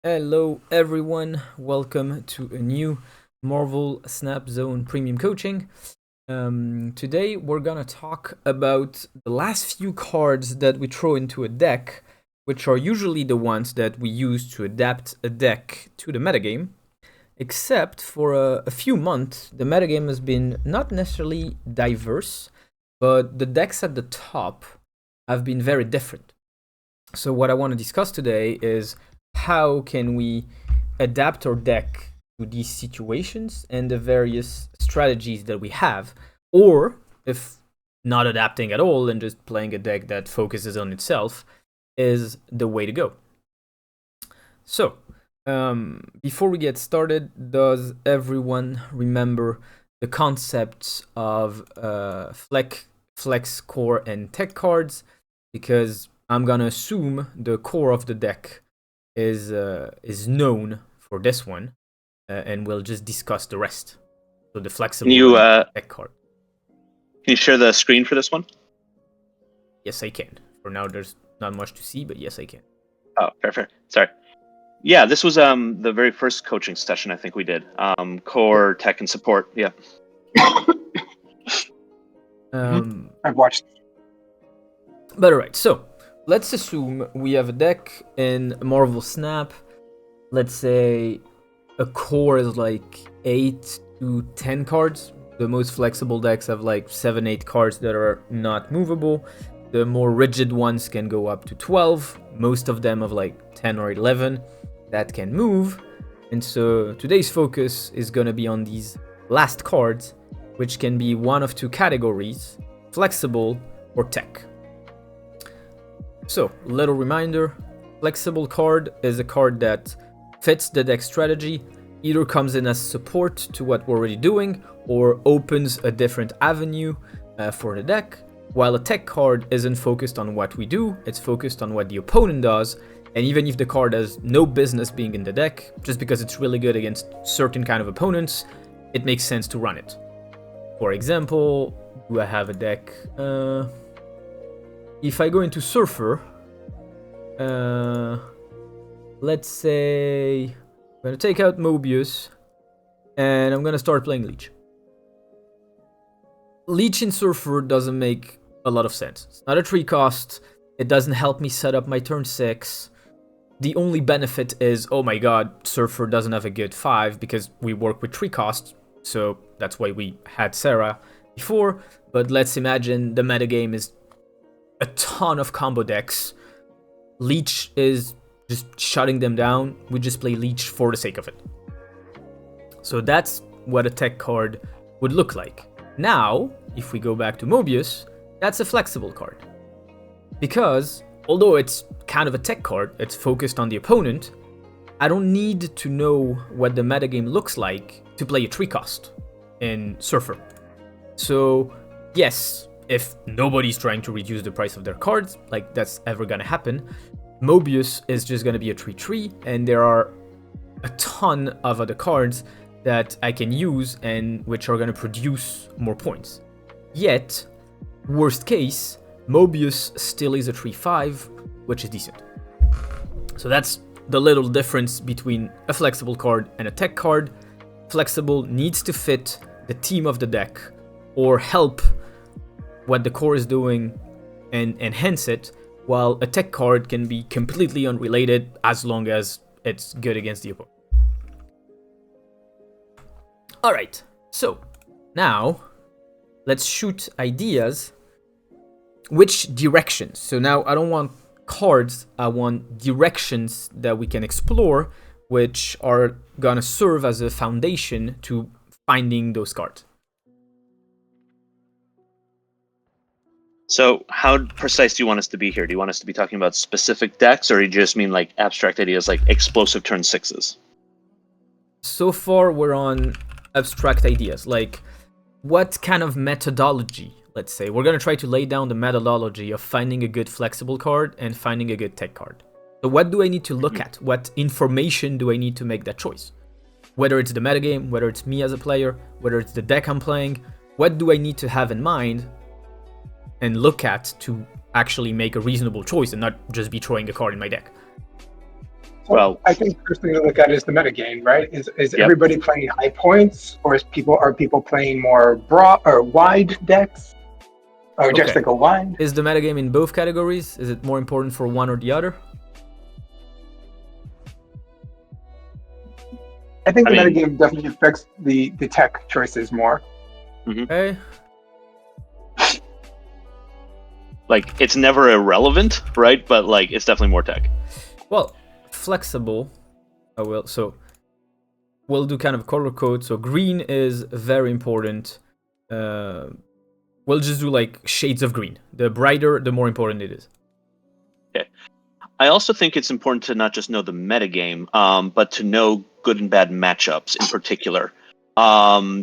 Hello, everyone. Welcome to a new Marvel Snap Zone Premium Coaching. Today, we're gonna talk about the last few cards that we throw into a deck, which are usually the ones that we use to adapt a deck to the metagame. Except for a few months, the metagame has been not necessarily diverse, but the decks at the top have been very different. So, what I want to discuss today is how can we adapt our deck to these situations and the various strategies that we have, or if not adapting at all and just playing a deck that focuses on itself is the way to go. So, before we get started, does everyone remember the concepts of flex, core, and tech cards? Because I'm gonna assume the core of the deck is known for this one, and we'll just discuss the rest. So the Can flexible you and tech card. can you share the screen for this one? Yes, I can. For now, there's not much to see, but yes, I can. Oh, fair. Sorry. Yeah, this was the very first coaching session I think we did. Core, tech, and support. Yeah. I've watched. But alright, so let's assume we have a deck in Marvel Snap. Let's say a core is like 8 to 10 cards. The most flexible decks have like 7, 8 cards that are not movable. The more rigid ones can go up to 12. Most of them have like 10 or 11 that can move. And so today's focus is gonna be on these last cards, which can be one of two categories: flexible or tech. So, little reminder, flexible card is a card that fits the deck strategy, either comes in as support to what we're already doing, or opens a different avenue for the deck, while a tech card isn't focused on what we do, it's focused on what the opponent does, and even if the card has no business being in the deck, just because it's really good against certain kind of opponents, it makes sense to run it. For example, do I have a deck? If I go into Surfer, let's say I'm gonna take out Mobius and I'm gonna start playing Leech. Leech in Surfer doesn't make a lot of sense. It's not a 3 cost, it doesn't help me set up my turn 6. The only benefit is, oh my god, Surfer doesn't have a good 5 because we work with 3 costs, so that's why we had Sarah before. But let's imagine the metagame is a ton of combo decks. Leech is just shutting them down. We just play Leech for the sake of it. So that's what a tech card would look like. Now, if we go back to Mobius, that's a flexible card. Because, although it's kind of a tech card, it's focused on the opponent, I don't need to know what the metagame looks like to play a 3 cost in Surfer. So, yes, if nobody's trying to reduce the price of their cards, like that's ever gonna happen, Mobius is just gonna be a 3/3, and there are a ton of other cards that I can use and which are gonna produce more points. Yet, worst case, Mobius still is a 3/5, which is decent. So that's the little difference between a flexible card and a tech card. Flexible needs to fit the team of the deck or help what the core is doing and enhance it, while a tech card can be completely unrelated as long as it's good against the opponent. Alright, so now let's shoot ideas. Which directions? So now I don't want cards, I want directions that we can explore, which are gonna serve as a foundation to finding those cards. So, how precise do you want us to be here? Do you want us to be talking about specific decks, or do you just mean like abstract ideas like explosive turn 6s? So far, we're on abstract ideas, like what kind of methodology, let's say. We're gonna try to lay down the methodology of finding a good flexible card and finding a good tech card. So what do I need to look at? What information do I need to make that choice? Whether it's the metagame, whether it's me as a player, whether it's the deck I'm playing, what do I need to have in mind and look at to actually make a reasonable choice and not just be throwing a card in my deck? Well, I think the first thing to look at is the metagame, right? Is Yep. everybody playing high points, or are people playing more broad or wide decks, or just Okay. like a wide? Is the metagame in both categories? Is it more important for one or the other? I think I the mean- metagame definitely affects the tech choices more. Okay. like it's never irrelevant, right? But like it's definitely more tech. Well, flexible. I will. So we'll do kind of color code. So green is very important. We'll just do like shades of green. The brighter, the more important it is. I also think it's important to not just know the metagame, but to know good and bad matchups in particular.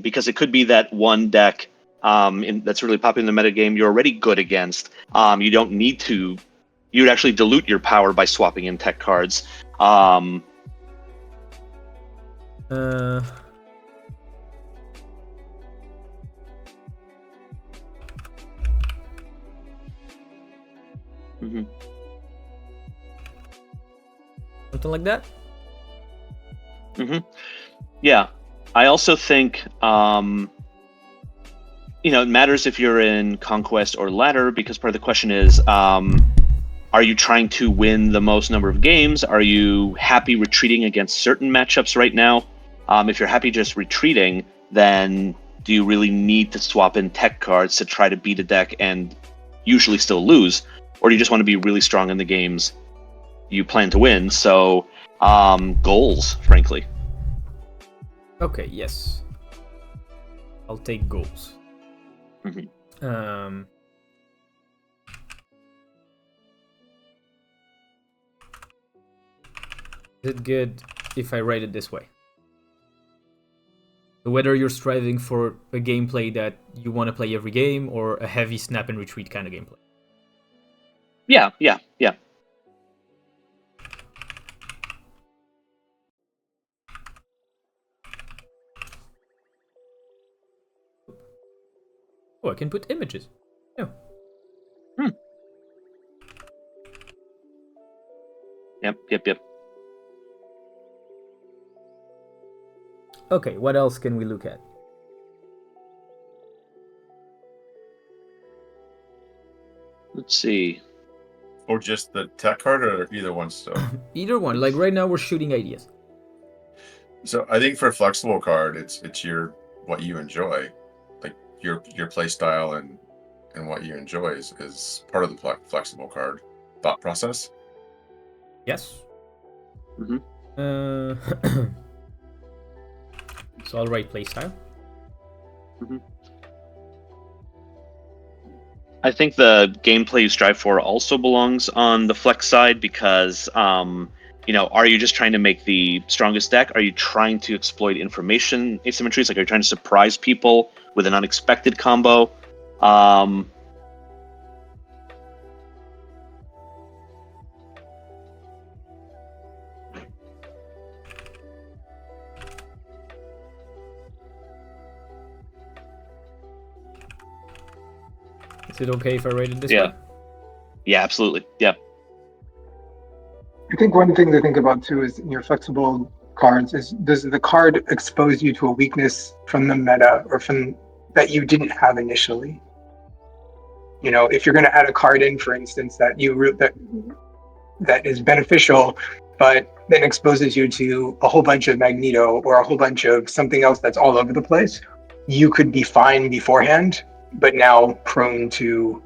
Because it could be that one deck that's really popular in the metagame you're already good against. You don't need to. You'd actually dilute your power by swapping in tech cards. Mhm. Something like that. Yeah, I also think it matters if you're in Conquest or Ladder, because part of the question is, are you trying to win the most number of games? Are you happy retreating against certain matchups right now? If you're happy just retreating, then do you really need to swap in tech cards to try to beat a deck and usually still lose? Or do you just want to be really strong in the games you plan to win? So, goals, frankly. Okay. Yes. I'll take goals. Mhm. Is it good if I write it this way? Whether you're striving for a gameplay that you want to play every game or a heavy snap and retreat kind of gameplay. Yeah. Oh, I can put images. Yeah. Yep. Okay, what else can we look at? Let's see. Or just the tech card, or either one still? Either one. Like right now, we're shooting ideas. So I think for a flexible card, it's what you enjoy, like your play style and what you enjoy is part of the flexible card thought process. Yes. Mhm. So I'll write playstyle. I think the gameplay you strive for also belongs on the flex side because, are you just trying to make the strongest deck? Are you trying to exploit information asymmetries? Like, are you trying to surprise people with an unexpected combo? Is it okay if I write it this Yeah. way? Yeah, absolutely. Yeah. I think one thing to think about too is in your flexible cards is, does the card expose you to a weakness from the meta or from that you didn't have initially? If you're going to add a card in, for instance, that that is beneficial, but then exposes you to a whole bunch of Magneto or a whole bunch of something else that's all over the place, you could be fine beforehand, but now prone to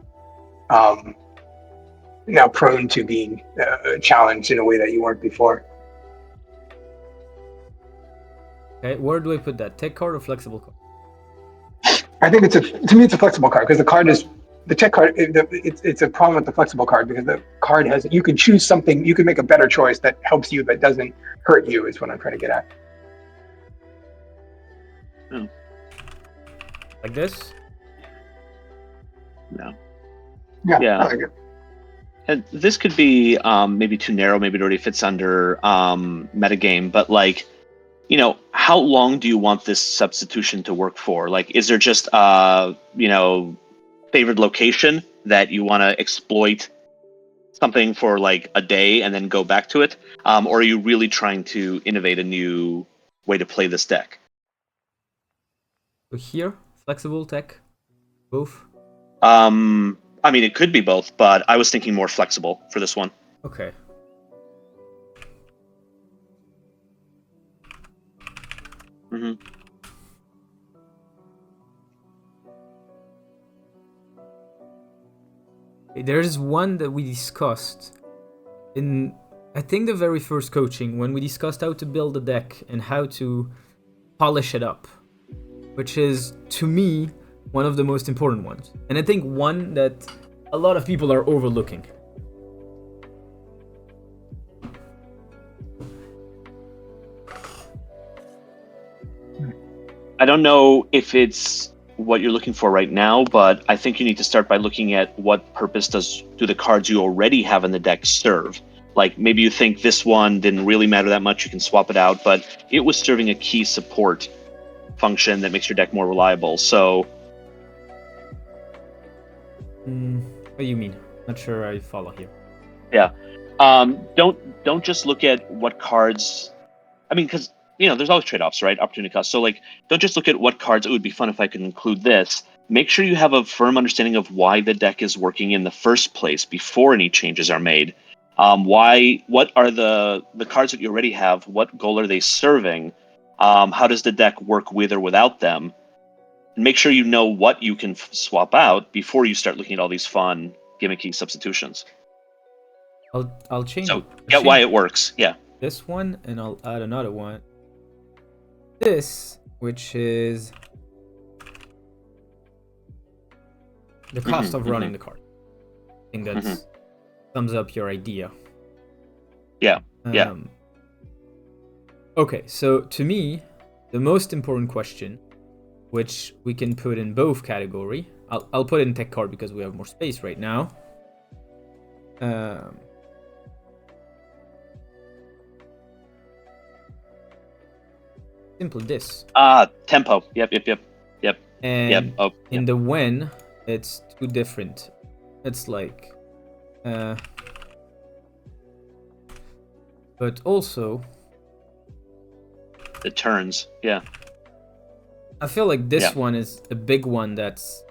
being challenged in a way that you weren't before. Okay, where do I put that? Tech card or flexible card? I think to me it's a flexible card because the tech card. It's a problem with the flexible card because the card you can choose something, you can make a better choice that helps you but doesn't hurt you. Is what I'm trying to get at. Like this? No. Yeah. I like it. And this could be maybe too narrow. Maybe it already fits under metagame. But how long do you want this substitution to work for? Like, is there just favored location that you want to exploit something for like a day and then go back to it, or are you really trying to innovate a new way to play this deck? So here, flexible tech, both. I mean, it could be both, but I was thinking more flexible for this one. Okay. hmm There's one that we discussed in, I think, the very first coaching when we discussed how to build a deck and how to polish it up, which is, to me, one of the most important ones. And I think one that a lot of people are overlooking. I don't know if it's what you're looking for right now, but I think you need to start by looking at what purpose do the cards you already have in the deck serve. Like maybe you think this one didn't really matter that much, you can swap it out, but it was serving a key support function that makes your deck more reliable. So What do you mean? Not sure I follow here. yeah, don't just look at what cards. I mean, because there's always trade-offs, right? Opportunity cost. So like, don't just look at what cards. It would be fun if I could include this. Make sure you have a firm understanding of why the deck is working in the first place before any changes are made. What are the cards that you already have? What goal are they serving? How does the deck work with or without them? And make sure you know what you can swap out before you start looking at all these fun gimmicky substitutions. I'll change So it. get why it works. Yeah. This one, and I'll add another one. This, which is the cost of running the card. I think that sums up your idea. Yeah. Yeah. Okay, so to me, the most important question, which we can put in both category, I'll put it in tech card because we have more space right now. Simply this. Tempo. Yep. And Oh, in the when, it's too different. It's like, but also, the turns. Yeah. I feel like this one is a big one that's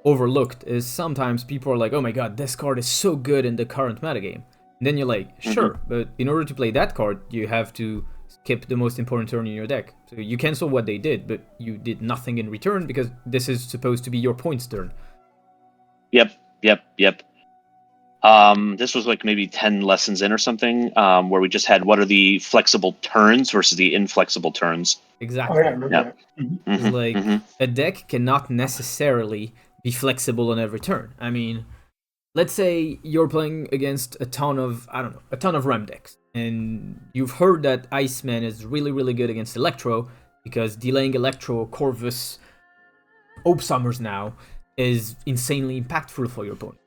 overlooked. Is sometimes people are like, oh my god, this card is so good in the current metagame. And then you're like, sure, but in order to play that card, you have to skip the most important turn in your deck. So you cancel what they did, but you did nothing in return because this is supposed to be your points turn. Yep. This was like maybe 10 lessons in or something, where we just had what are the flexible turns versus the inflexible turns. Exactly. Oh yeah, I remember that. It's like a deck cannot necessarily be flexible on every turn. I mean, let's say you're playing against a ton of Rem decks, and you've heard that Iceman is really, really good against Electro because delaying Electro, Corvus, Hope Summers now is insanely impactful for your opponent.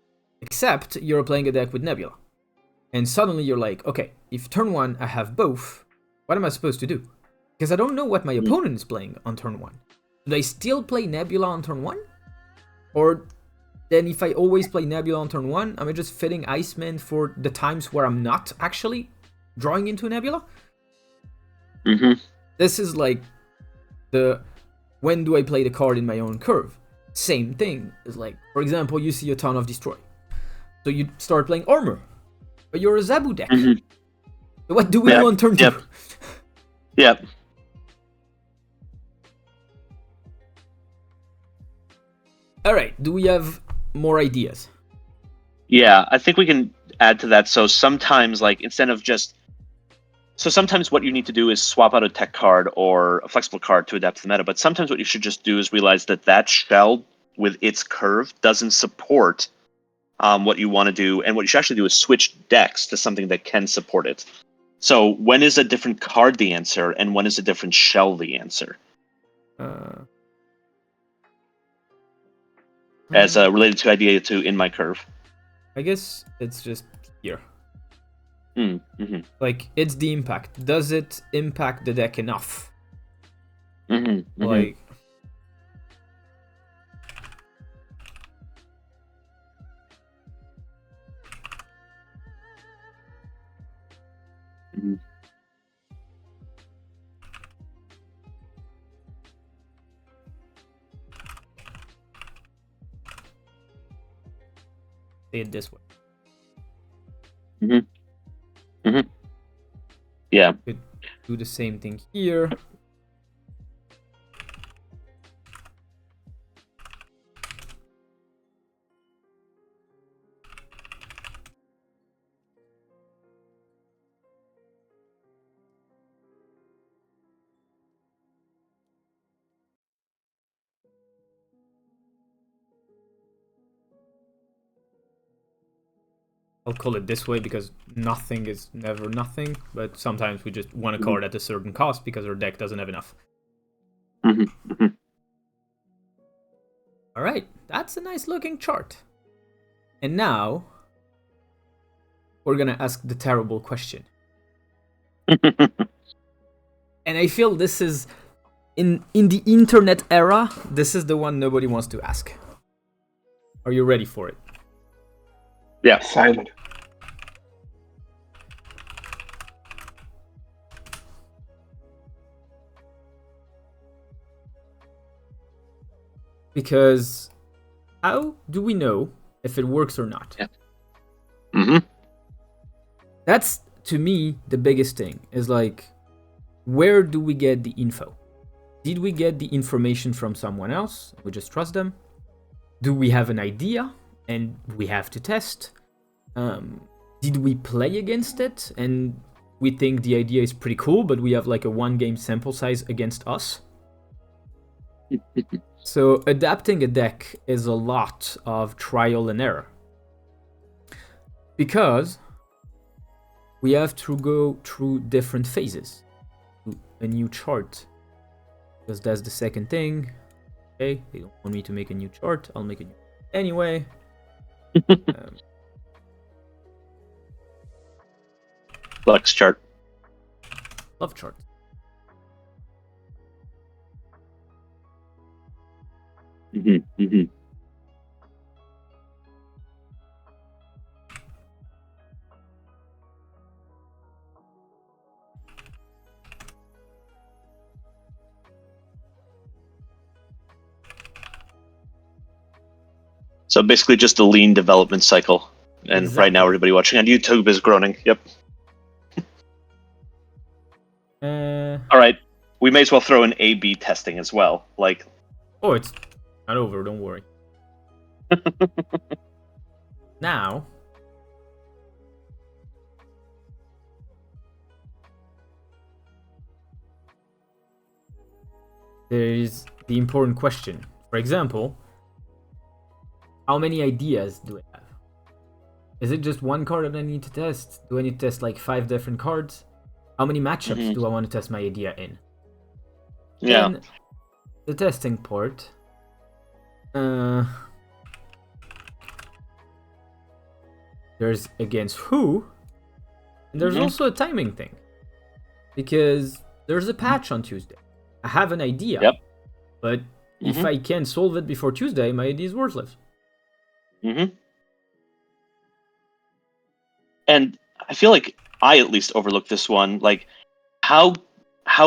Except you're playing a deck with Nebula. And suddenly you're like, okay, if turn 1 I have both, what am I supposed to do? Because I don't know what my opponent is playing on turn 1. Do I still play Nebula on turn 1? Or then if I always play Nebula on turn 1, am I just fitting Iceman for the times where I'm not actually drawing into Nebula? This is like the when do I play the card in my own curve? Same thing. It's like, for example, you see a ton of Destroy. So you start playing Armor. But you're a Zabu deck. So what do we do on turn 2? Yep. Alright, do we have more ideas? Yeah, I think we can add to that. So sometimes, like, sometimes what you need to do is swap out a tech card or a flexible card to adapt to the meta, but sometimes what you should just do is realize that shell with its curve doesn't support what you want to do, and what you should actually do is switch decks to something that can support it. So when is a different card the answer, and when is a different shell the answer? As related to idea to in my curve. I guess it's just here. Mm-hmm. Like, it's the impact. Does it impact the deck enough? Mm-hmm. Like, say it this way. Yeah. Could do the same thing here. I'll call it this way because nothing is never nothing, but sometimes we just want a card at a certain cost because our deck doesn't have enough. Alright, that's a nice looking chart. And now, we're gonna ask the terrible question. And I feel this is, in the internet era, this is the one nobody wants to ask. Are you ready for it? Yeah. Excited. Because how do we know if it works or not? Yeah. That's, to me, the biggest thing. Is like, where do we get the info? Did we get the information from someone else? We just trust them? Do we have an idea and we have to test? Did we play against it and we think the idea is pretty cool, but we have like a 1 game sample size against us? So adapting a deck is a lot of trial and error. Because we have to go through different phases. A new chart. Because that's the second thing. Okay, they don't want me to make a new chart. I'll make a new anyway. Flex chart. Love chart. So basically just a lean development cycle. And right now Exactly. everybody watching on YouTube is groaning. Yep. All right. We may as well throw in A/B testing as well. Like, Oh, it's not over, don't worry. Now, there is the important question. For example, how many ideas do I have? Is it just one card that I need to test? Do I need to test like 5 different cards? How many matchups do I want to test my idea in? yeah. Then the testing part. There's against who, and there's also a timing thing, because there's a patch on Tuesday. I have an idea, Yep. but if I can't solve it before Tuesday, my idea is worthless. And I feel like I at least overlooked this one. Like, how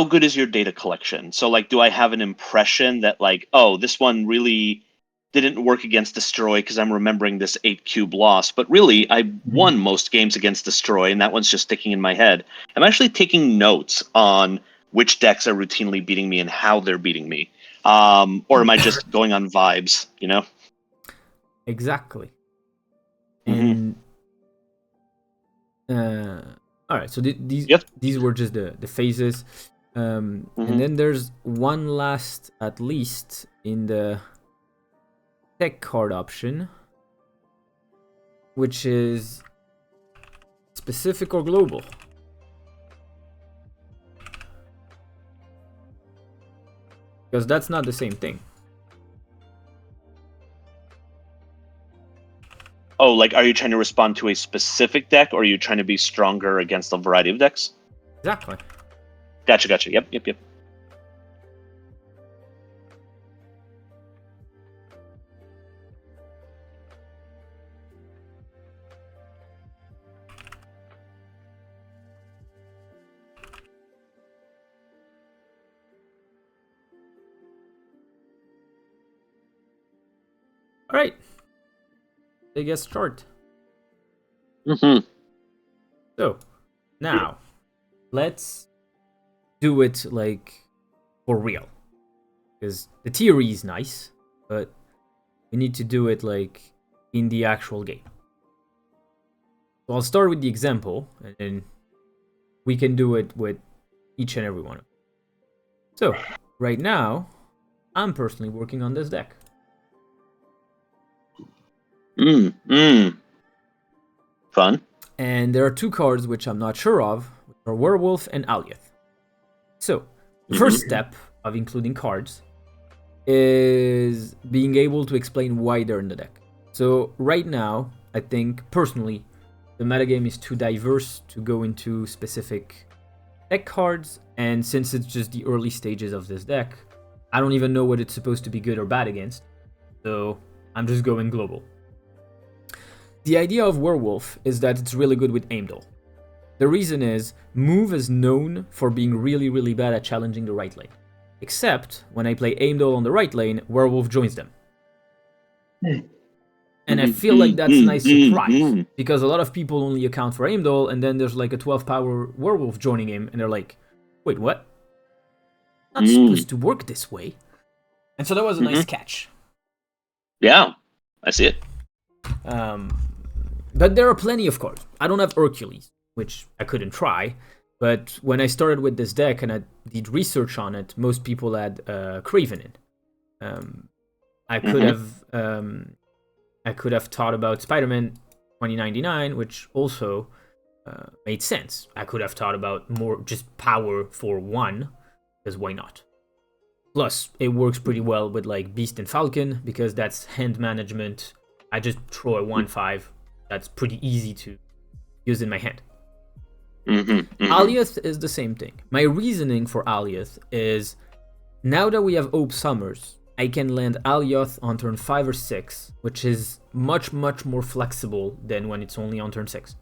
good is your data collection? So like, do I have an impression that like, oh, this one really didn't work against Destroy because I'm remembering this 8-cube loss, but really I won most games against Destroy, and that one's just sticking in my head. I'm actually taking notes on which decks are routinely beating me and how they're beating me. Or am I just going on vibes, you know? Exactly. And all right, so these were just the phases. And then there's one last, at least, in the tech card option, which is specific or global. Because that's not the same thing. Oh, like, are you trying to respond to a specific deck, or are you trying to be stronger against a variety of decks? Exactly. Gotcha. Yep. All right. I guess start. Mm-hmm. So, now, let's do it, like, for real. Because the theory is nice, but we need to do it, like, in the actual game. So I'll start with the example, and then we can do it with each and every one of them. So, right now, I'm personally working on this deck. Fun. And there are two cards which I'm not sure of, which are Werewolf and Alioth. So, the first step of including cards is being able to explain why they're in the deck. So, right now, I think, personally, the metagame is too diverse to go into specific deck cards, and since it's just the early stages of this deck, I don't even know what it's supposed to be good or bad against, so I'm just going global. The idea of Werewolf is that it's really good with Aimdol. The reason is, Move is known for being really, really bad at challenging the right lane. Except, when I play Aimdol on the right lane, Werewolf joins them. And I feel like that's a nice surprise, because a lot of people only account for Aimdol, and then there's like a 12 power Werewolf joining him, and they're like, wait, what? Not supposed to work this way. And so that was a nice catch. Yeah, I see it. But there are plenty of cards. I don't have Hercules, which I couldn't try, but when I started with this deck and I did research on it, most people had Craven in. I could have thought about Spider-Man 2099, which also made sense. I could have thought about more just power for one, because why not? Plus, it works pretty well with like Beast and Falcon, because that's hand management. I just throw a 1/5. That's pretty easy to use in my hand. Alioth is the same thing. My reasoning for Alioth is, now that we have Hope Summers, I can land Alioth on turn 5 or 6, which is much, much more flexible than when it's only on turn 6.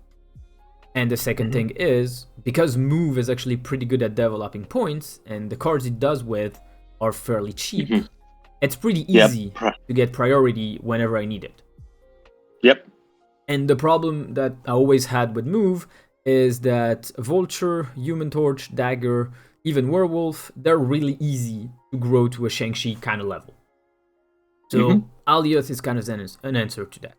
And the second thing is, because Move is actually pretty good at developing points, and the cards it does with are fairly cheap, it's pretty easy to get priority whenever I need it. Yep. And the problem that I always had with Move is that Vulture, Human Torch, Dagger, even Werewolf, they're really easy to grow to a Shang-Chi kind of level. So Alioth is kind of an answer to that.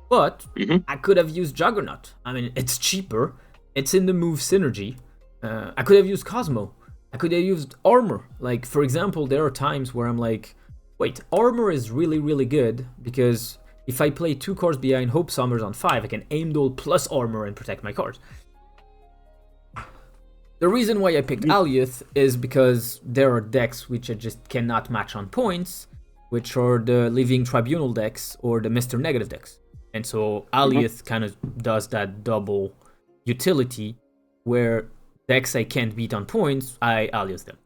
But I could have used Juggernaut. I mean, it's cheaper. It's in the Move synergy. I could have used Cosmo. I could have used Armor. Like, for example, there are times where I'm like, wait, Armor is really, really good because if I play 2 cards behind Hope Summers on 5, I can Aimdol plus Armor and protect my cards. The reason why I picked Alioth is because there are decks which I just cannot match on points, which are the Living Tribunal decks or the Mr. Negative decks. And so Alioth kind of does that double utility where decks I can't beat on points, I Alioth them.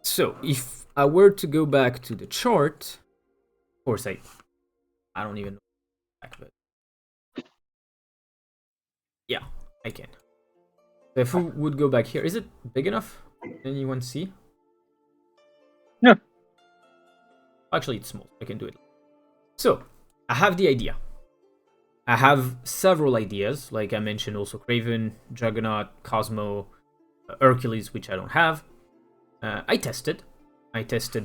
So if I were to go back to the chart, of course I don't even know back, but yeah, I can. So if we would go back here, is it big enough? Can anyone see? Yeah. Actually, it's small. I can do it. So I have the idea. I have several ideas, like I mentioned, also Craven, Juggernaut, Cosmo, Hercules, which I don't have. I tested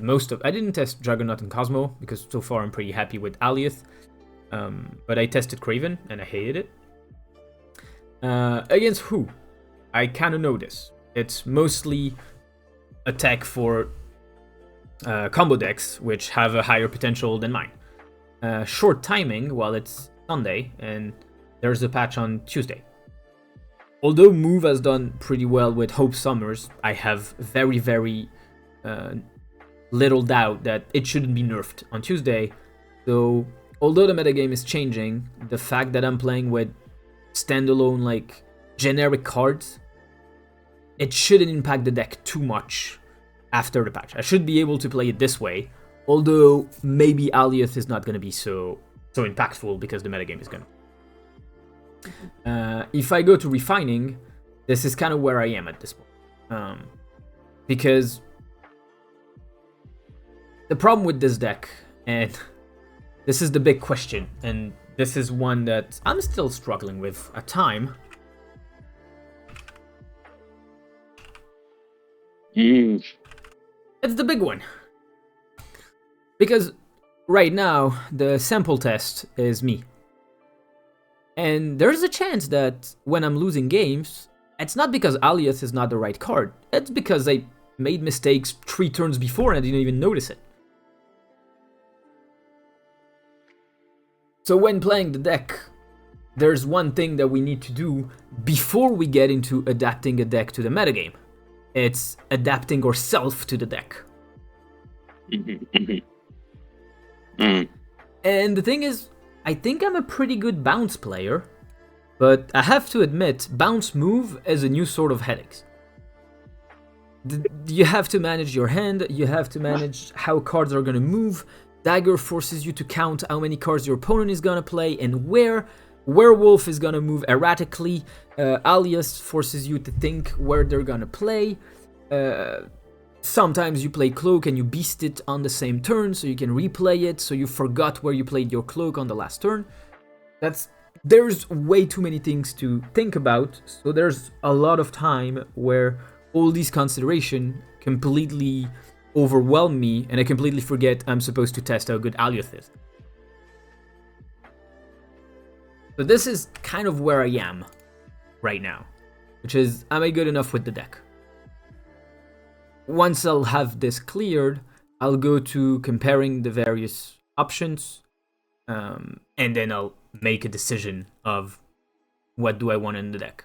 most of. I didn't test Juggernaut and Cosmo because so far I'm pretty happy with Alioth. But I tested Craven and I hated it. Against who? I kind of know this. It's mostly attack for combo decks, which have a higher potential than mine. Short timing, while it's Sunday, and there's a patch on Tuesday. Although Move has done pretty well with Hope Summers, I have very, very little doubt that it shouldn't be nerfed on Tuesday. So, although the metagame is changing, the fact that I'm playing with standalone, like, generic cards, it shouldn't impact the deck too much after the patch. I should be able to play it this way, although maybe Alioth is not going to be so impactful because the metagame is going to. If I go to refining, this is kind of where I am at this point. Because the problem with this deck And this is the big question, and this is one that I'm still struggling with at time. Mm. It's the big one. Because right now, the sample test is me. And there's a chance that when I'm losing games, it's not because Alias is not the right card. It's because I made mistakes 3 turns before and I didn't even notice it. So when playing the deck, there's one thing that we need to do before we get into adapting a deck to the metagame. It's adapting ourselves to the deck. And the thing is, I think I'm a pretty good bounce player, but I have to admit, bounce move is a new sort of headaches. You have to manage your hand, you have to manage how cards are gonna move. Dagger forces you to count how many cards your opponent is gonna play and where. Werewolf is gonna move erratically. Alias forces you to think where they're gonna play. Sometimes you play Cloak and you beast it on the same turn, so you can replay it, so you forgot where you played your Cloak on the last turn. There's way too many things to think about, so there's a lot of time where all these considerations completely overwhelm me, and I completely forget I'm supposed to test how good Alias is. So this is kind of where I am right now, which is, am I good enough with the deck? Once I'll have this cleared, I'll go to comparing the various options, and then I'll make a decision of what do I want in the deck.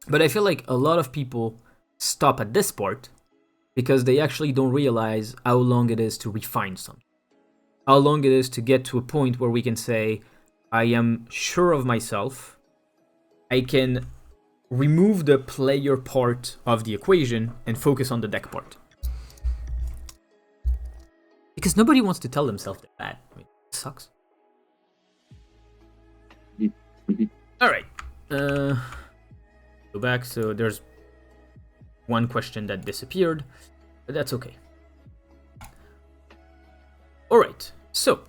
But I feel like a lot of people stop at this part because they actually don't realize how long it is to refine something. How long it is to get to a point where we can say, I am sure of myself, I can remove the player part of the equation and focus on the deck part. Because nobody wants to tell themselves they're bad. I mean, it sucks. Alright. Go back. So there's one question that disappeared, but that's okay. Alright. So,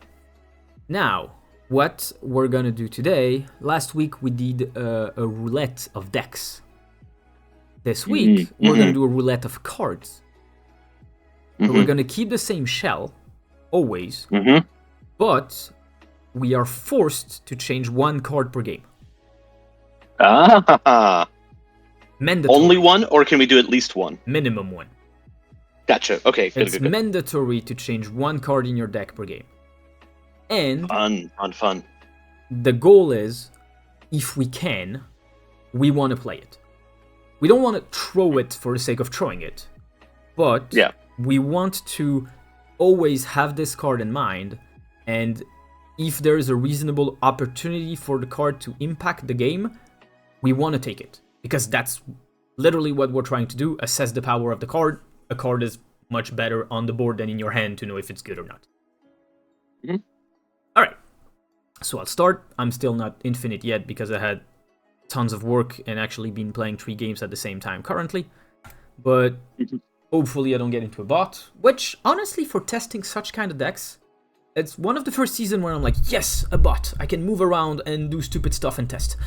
now, what we're gonna do today, last week we did a roulette of decks. This week, we're gonna do a roulette of cards. So we're gonna keep the same shell, always, but we are forced to change 1 card per game. Mandatory. Only 1, or can we do at least 1? Minimum 1. Gotcha. Okay, It's good. mandatory to change 1 card in your deck per game. And Fun. the goal is, if we can, we want to play it. We don't want to throw it for the sake of throwing it, but we want to always have this card in mind, and if there is a reasonable opportunity for the card to impact the game, we want to take it. Because that's literally what we're trying to do, assess the power of the card. A card is much better on the board than in your hand to know if it's good or not. Alright, so I'll start. I'm still not infinite yet because I had tons of work and actually been playing 3 games at the same time currently. But hopefully I don't get into a bot, which honestly for testing such kind of decks, it's one of the first seasons where I'm like, yes, a bot. I can move around and do stupid stuff and test.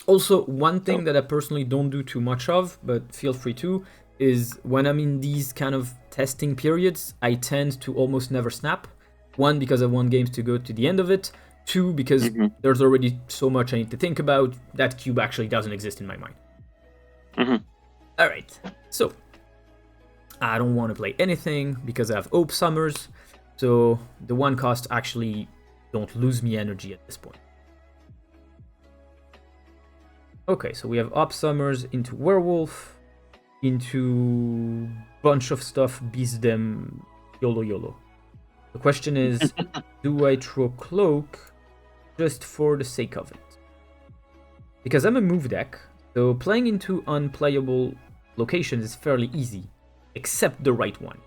Also, one thing that I personally don't do too much of, but feel free to, is when I'm in these kind of testing periods, I tend to almost never snap. 1, because I want games to go to the end of it. 2, because there's already so much I need to think about. That cube actually doesn't exist in my mind. Alright, so I don't want to play anything because I have Hope Summers, so the 1 cost actually don't lose me energy at this point. Okay, so we have Op Summers into Werewolf, into bunch of stuff, Beast them, YOLO. The question is, do I throw Cloak just for the sake of it? Because I'm a move deck, so playing into unplayable locations is fairly easy, except the right one.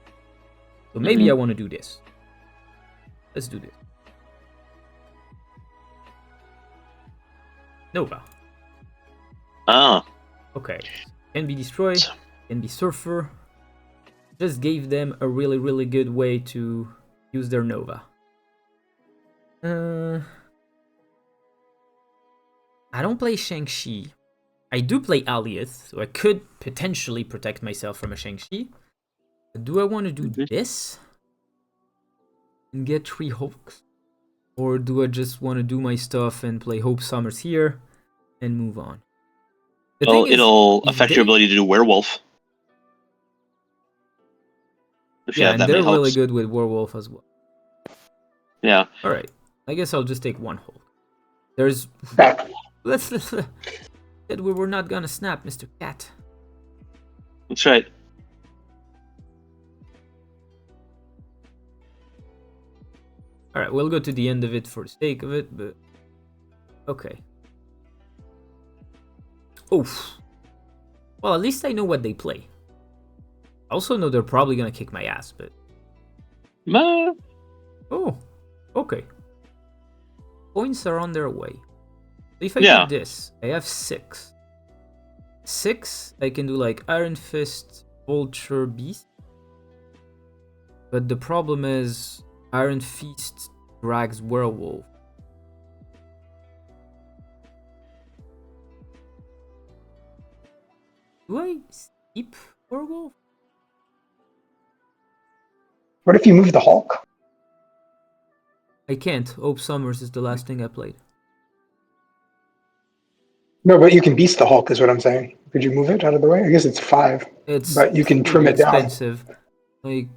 So maybe I want to do this. Let's do this. Nova. Ah. Okay. Can be Destroy, can be Surfer. just gave them a really, really good way to use their Nova. I don't play Shang-Chi. I do play Alioth, so I could potentially protect myself from a Shang-Chi. But do I want to do this? And get 3 Hulks? Or do I just want to do my stuff and play Hope Summers here and move on? Well, it'll if affect your ability to do Werewolf. If you Yeah, have and that they're many really Hulks. good with Werewolf as well. Yeah. Alright, I guess I'll just take 1 Hulk. There's... Back. Let's... Said we were not gonna snap, Mr. Cat. That's right. Alright, we'll go to the end of it for the sake of it, but... Okay. Oof. Well, at least I know what they play. I also know they're probably gonna kick my ass, but... Ma- Oh, okay. Points are on their way. So if I Yeah. do this, I have 6. 6, I can do like Iron Fist, Vulture, Beast. But the problem is, Iron Fist drags Werewolf. Do I skip Werewolf? What if you move the Hulk? I can't. Hope Summers is the last thing I played. No, but you can beast the Hulk, is what I'm saying. Could you move it out of the way? I guess it's 5, It's but you can trim pretty it down. expensive. Like,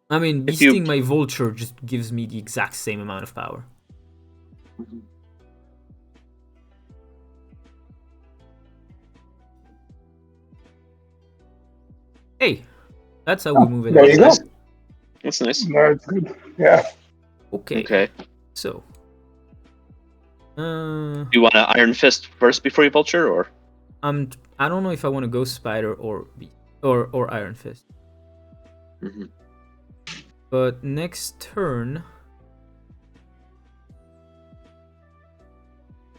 I mean, If you- beasting my Vulture just gives me the exact same amount of power. Hey, that's how we move it. There you go. That's nice. No, it's good. Yeah. Okay, Okay. so. Do you want to Iron Fist first before you Vulture, or? I don't know if I want to go Spider or or Iron Fist. Mm-hmm. But next turn.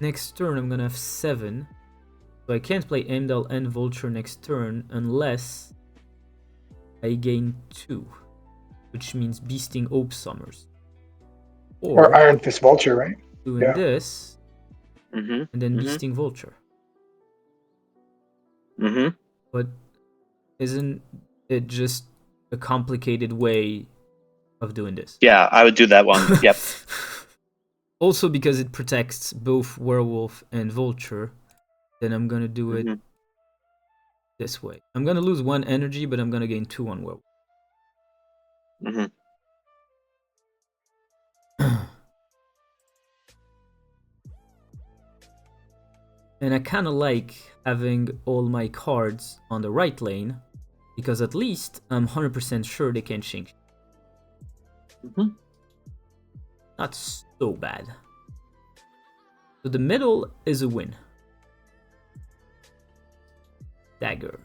Next turn, I'm gonna have 7. So I can't play Heimdall and Vulture next turn unless I gain 2. Which means beasting Hope Summers. Or Iron Fist Vulture, right? doing yeah. this Mm-hmm. and then Mhm. beasting Vulture. Mm-hmm. But isn't it just a complicated way of doing this? Yeah, I would do that one. Yep. Also, because it protects both Werewolf and Vulture, then I'm gonna do it Mhm. this way. I'm gonna lose 1 energy, but I'm gonna gain 2 on Werewolf. Mm-hmm. And I kind of like having all my cards on the right lane, because at least I'm 100% sure they can Shang. Mhm. Not so bad. So the middle is a win. Dagger.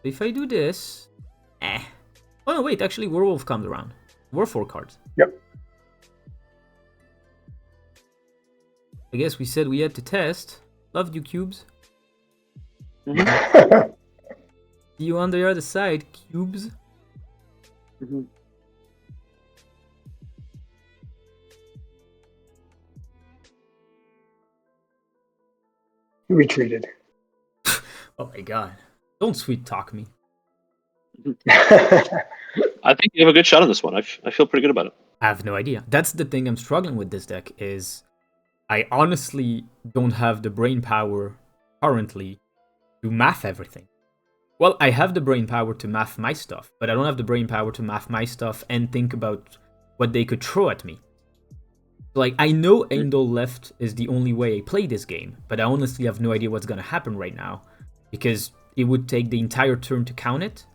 If I do this... Oh no, wait, actually Werewolf comes around. We're 4 cards. Yep. I guess we said we had to test. Loved you, cubes. Mm-hmm. See you on the other side, cubes. Mm-hmm. Retreated. Oh my god. Don't sweet talk me. I think you have a good shot on this one. I feel pretty good about it. I have no idea. That's the thing I'm struggling with this deck is I honestly don't have the brain power currently to math everything. Well, I have the brain power to math my stuff, but I don't have the brain power to math my stuff and think about what they could throw at me. Like, I know Heimdall left is the only way I play this game, but I honestly have no idea what's gonna happen right now, because it would take the entire turn to count it,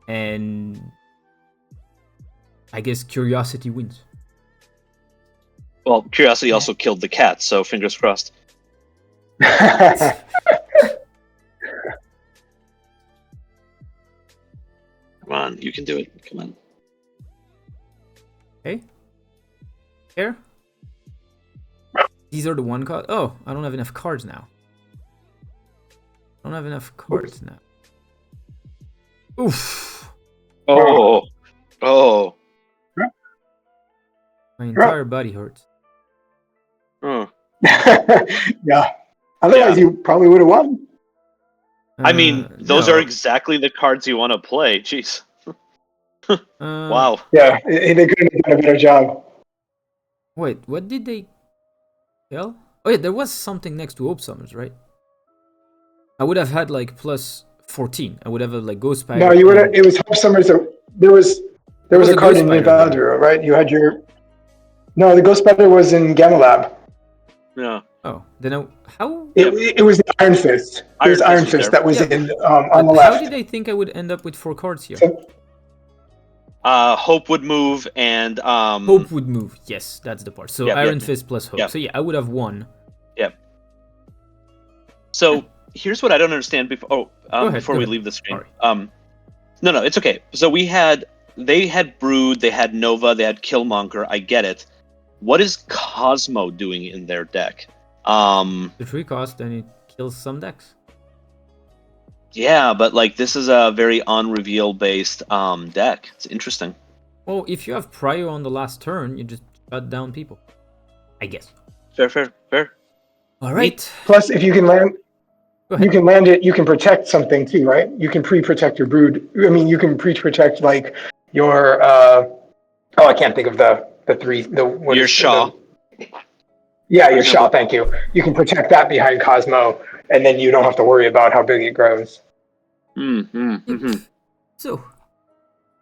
and I guess curiosity wins. Well, Curiosity also killed the cat, so fingers crossed. Come on, you can do it. Come on. Okay. Here. These are the 1 card. Oh, I don't have enough cards now. I don't have enough cards now. Oof. Oh, oh, My entire body hurts. oh. Yeah. Otherwise, you probably would have won. I mean, those No. are exactly the cards you want to play. Jeez. Wow. Yeah, they couldn't have done a better job. Wait, what did they kill? Oh yeah, there was something next to Hope Summers, right? I would have had like plus 14. I would have had like Ghost Spider. No, you would have. It was Hope Summers. There was a card Ghost in Spider Nivalduro, right? You had your. No, the Ghost Spider was in Gamma Lab. Yeah. Oh, then how? It was the Iron Fist. It was Iron was Fist there. that was Yeah, in on the But left. how did they think I would end up with 4 cards here? So- Hope would move, and Hope would move. Yes, that's the part. So Yep, Iron yep. Fist plus Hope. Yep. So yeah, I would have won. So here's what I don't understand before ahead, before go we ahead. leave the screen. Sorry. No, it's okay. So they had Brood, they had Nova, they had Killmonger. I get it. What is Cosmo doing in their deck? The 3 cost and it kills some decks. Yeah, but like this is a very on-reveal based deck. It's interesting. Well, if you have Prio on the last turn, you just shut down people. I guess. Fair. All right. Plus, if you can land, Go ahead. you can land it. You can protect something too, right? You can pre-protect your brood. I mean, you can pre-protect like your. I can't think of the three. Your Shaw. Yeah, your Shaw. Thank you. You can protect that behind Cosmo, and then you don't have to worry about how big it grows. So,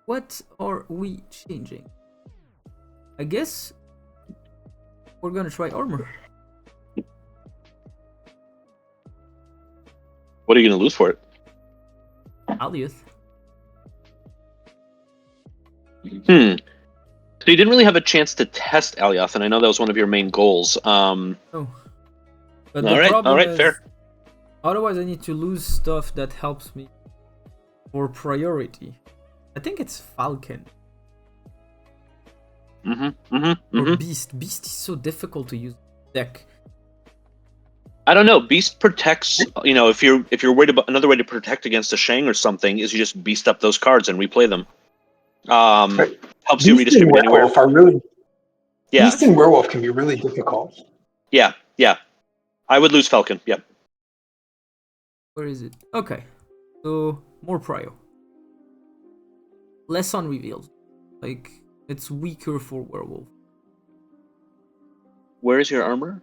what are we changing? I guess we're gonna try armor. What are you gonna lose for it? Alioth. So you didn't really have a chance to test Alioth, and I know that was one of your main goals. Oh. But the All problem right, is, fair. otherwise I need to lose stuff that helps me for priority. I think it's Falcon or Beast. Beast is so difficult to use deck. I don't know. Beast protects. You know, if you're worried about another way to protect against a Shang or something is you just beast up those cards and replay them. Helps you Beast and redistribute anywhere. Werewolf are really. Yeah, Beast and Werewolf can be really difficult. yeah. I would lose Falcon. Yep. Where is it? Okay. So, more Prio. Less on reveals. Like, it's weaker for Werewolf. Where is your armor?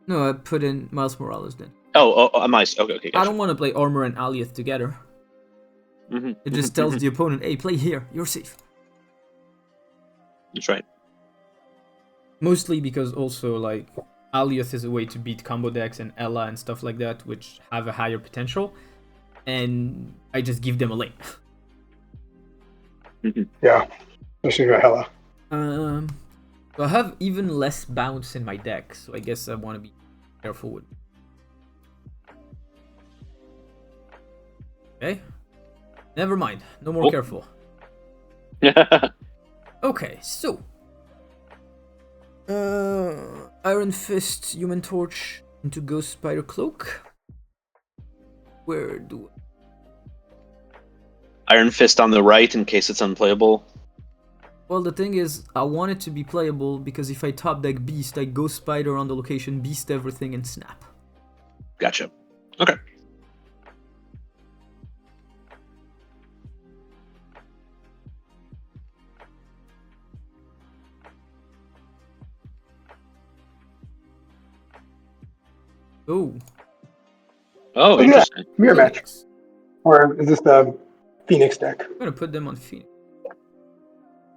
No, I put in Miles Morales then. Oh, mice. Okay. I Gotcha. don't want to play Armor and Alioth together. It just tells the opponent, hey, play here, you're safe. That's right. Mostly because also, like, Alioth is a way to beat combo decks and Ella and stuff like that, which have a higher potential. And I just give them a lane. Yeah, especially with Hela. So I have even less bounce in my deck, so I guess I want to be careful with. Okay. Never mind. No more careful. Okay, so. Iron Fist, Human Torch into Ghost Spider Cloak. Where do Iron Fist on the right in case it's unplayable. Well, the thing is, I want it to be playable because if I top deck Beast, I Ghost Spider on the location, Beast everything, and Snap. Gotcha. Okay. Oh. Oh, Look at interesting. Mirror match. Or is this the Phoenix deck? I'm gonna put them on Phoenix.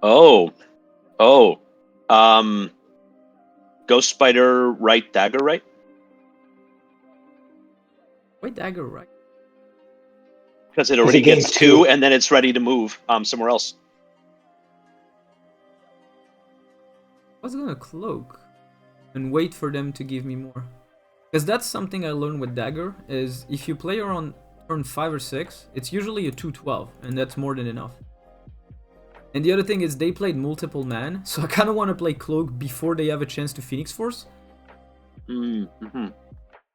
Oh. Ghost Spider right, dagger right? Why Dagger right? Because it already it gains gets two, two. and then it's ready to move somewhere else. I was gonna Cloak and wait for them to give me more. Because that's something I learned with Dagger, is if you play her on turn 5 or 6, it's usually a 2-12, and that's more than enough. And the other thing is they played multiple man, so I kind of want to play Cloak before they have a chance to Phoenix Force. Mm-hmm.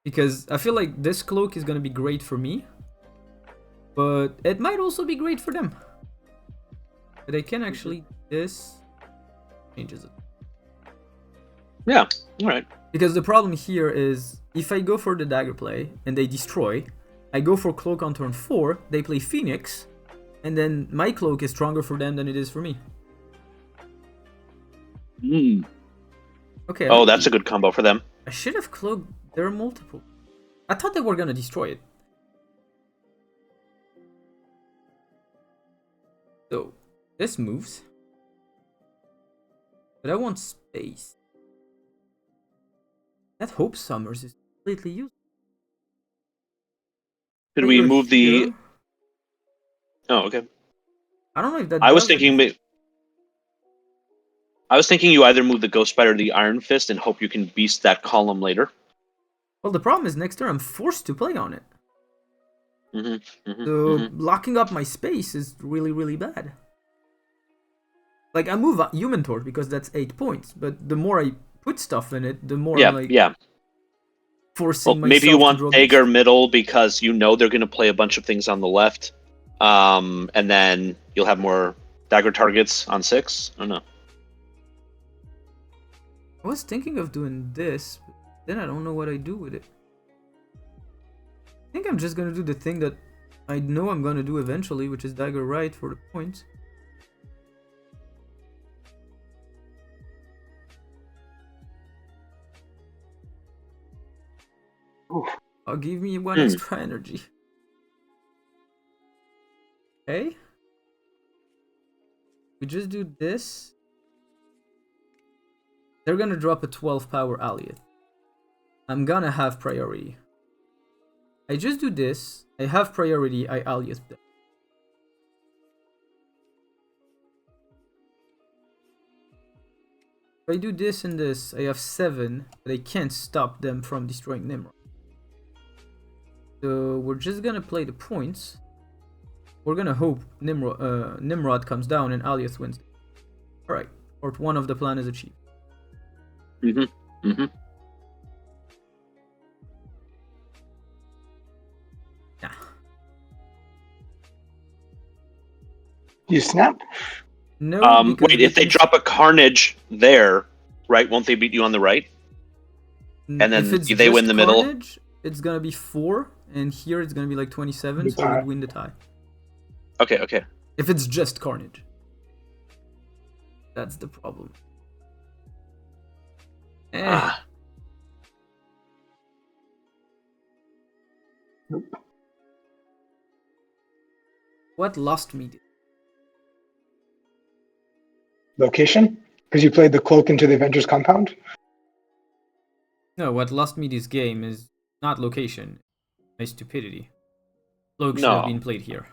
Because I feel like this Cloak is going to be great for me. But it might also be great for them. But I can actually this changes it. Yeah. All right. Because the problem here is if I go for the dagger play and they destroy, I go for cloak on turn 4, they play Phoenix, and then my cloak is stronger for them than it is for me. Mm. Okay. Oh, that's a good combo for them. I should have cloaked. There are multiple. I thought they were gonna destroy it. So this moves, but I want space. That Hope Summers is completely useless. Could we You're move the? here. Oh, okay. I don't know if that. I was does thinking. anything. I was thinking you either move the Ghost Spider or the Iron Fist and hope you can beast that column later. Well, the problem is next turn I'm forced to play on it. Mm-hmm, So locking up my space is really, really bad. Like I move Human Torch because that's 8 points, but the more I put stuff in it, the more Yeah, I'm like yeah. forcing Well, myself maybe you to want draw Dagger beast. middle because you know they're going to play a bunch of things on the left, and then you'll have more dagger targets on 6. I don't know. I was thinking of doing this, but then I don't know what I do with it. I think I'm just gonna do the thing that I know I'm gonna do eventually, which is dagger right for the points. Oof. Oh, give me 1 extra energy. Okay. We just do this. They're gonna drop a 12 power Alioth. I'm gonna have priority. I just do this. I have priority. I Alioth them. If I do this and this, I have 7, but I can't stop them from destroying Nimrod. So we're just gonna play the points. We're gonna hope Nimrod comes down and Alioth wins. Alright, part 1 of the plan is achieved. Mm-hmm. Yeah. You snap? No, because Wait, if they drop a Carnage there, right, won't they beat you on the right? And then if it's they win just the middle? Carnage, it's gonna be 4, and here it's gonna be like 27, The so tie. we'd win the tie. Okay. If it's just Carnage. That's the problem. Ah. What lost me? Location? Because you played the cloak into the Avengers compound? No, what lost me this game is not location. My stupidity. Cloak should No. have been played here.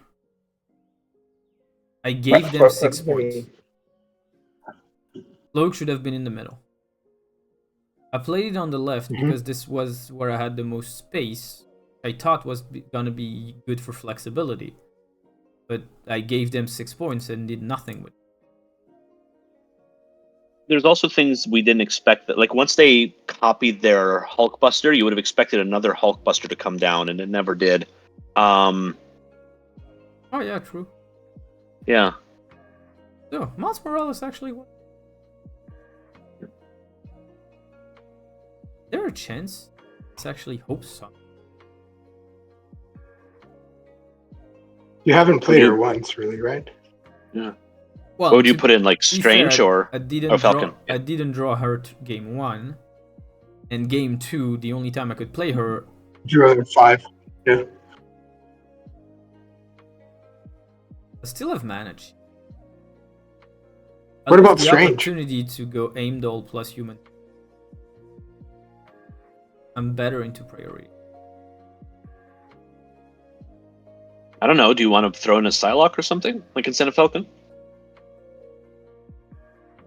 I gave them 6 points. Cloak should have been in the middle. I played it on the left because this was where I had the most space. I thought was gonna be good for flexibility. But I gave them 6 points and did nothing with it. There's also things we didn't expect that, like, once they copied their Hulkbuster, you would have expected another Hulkbuster to come down, and it never did. Oh yeah, true. Yeah. So, Miles Morales actually won. Is there a chance it's actually Hope Song? You haven't played Would her you- once, really, right? Yeah. Well, What would you to put in, like, be Strange fair, or I didn't or Falcon? Draw, I didn't draw her game 1. And game 2, the only time I could play her. Drew other 5. Yeah. I still have managed. What about the Strange? Opportunity to go Aimdoll plus human. I'm better into priority. I don't know. Do you want to throw in a Psylocke or something, like instead of Falcon?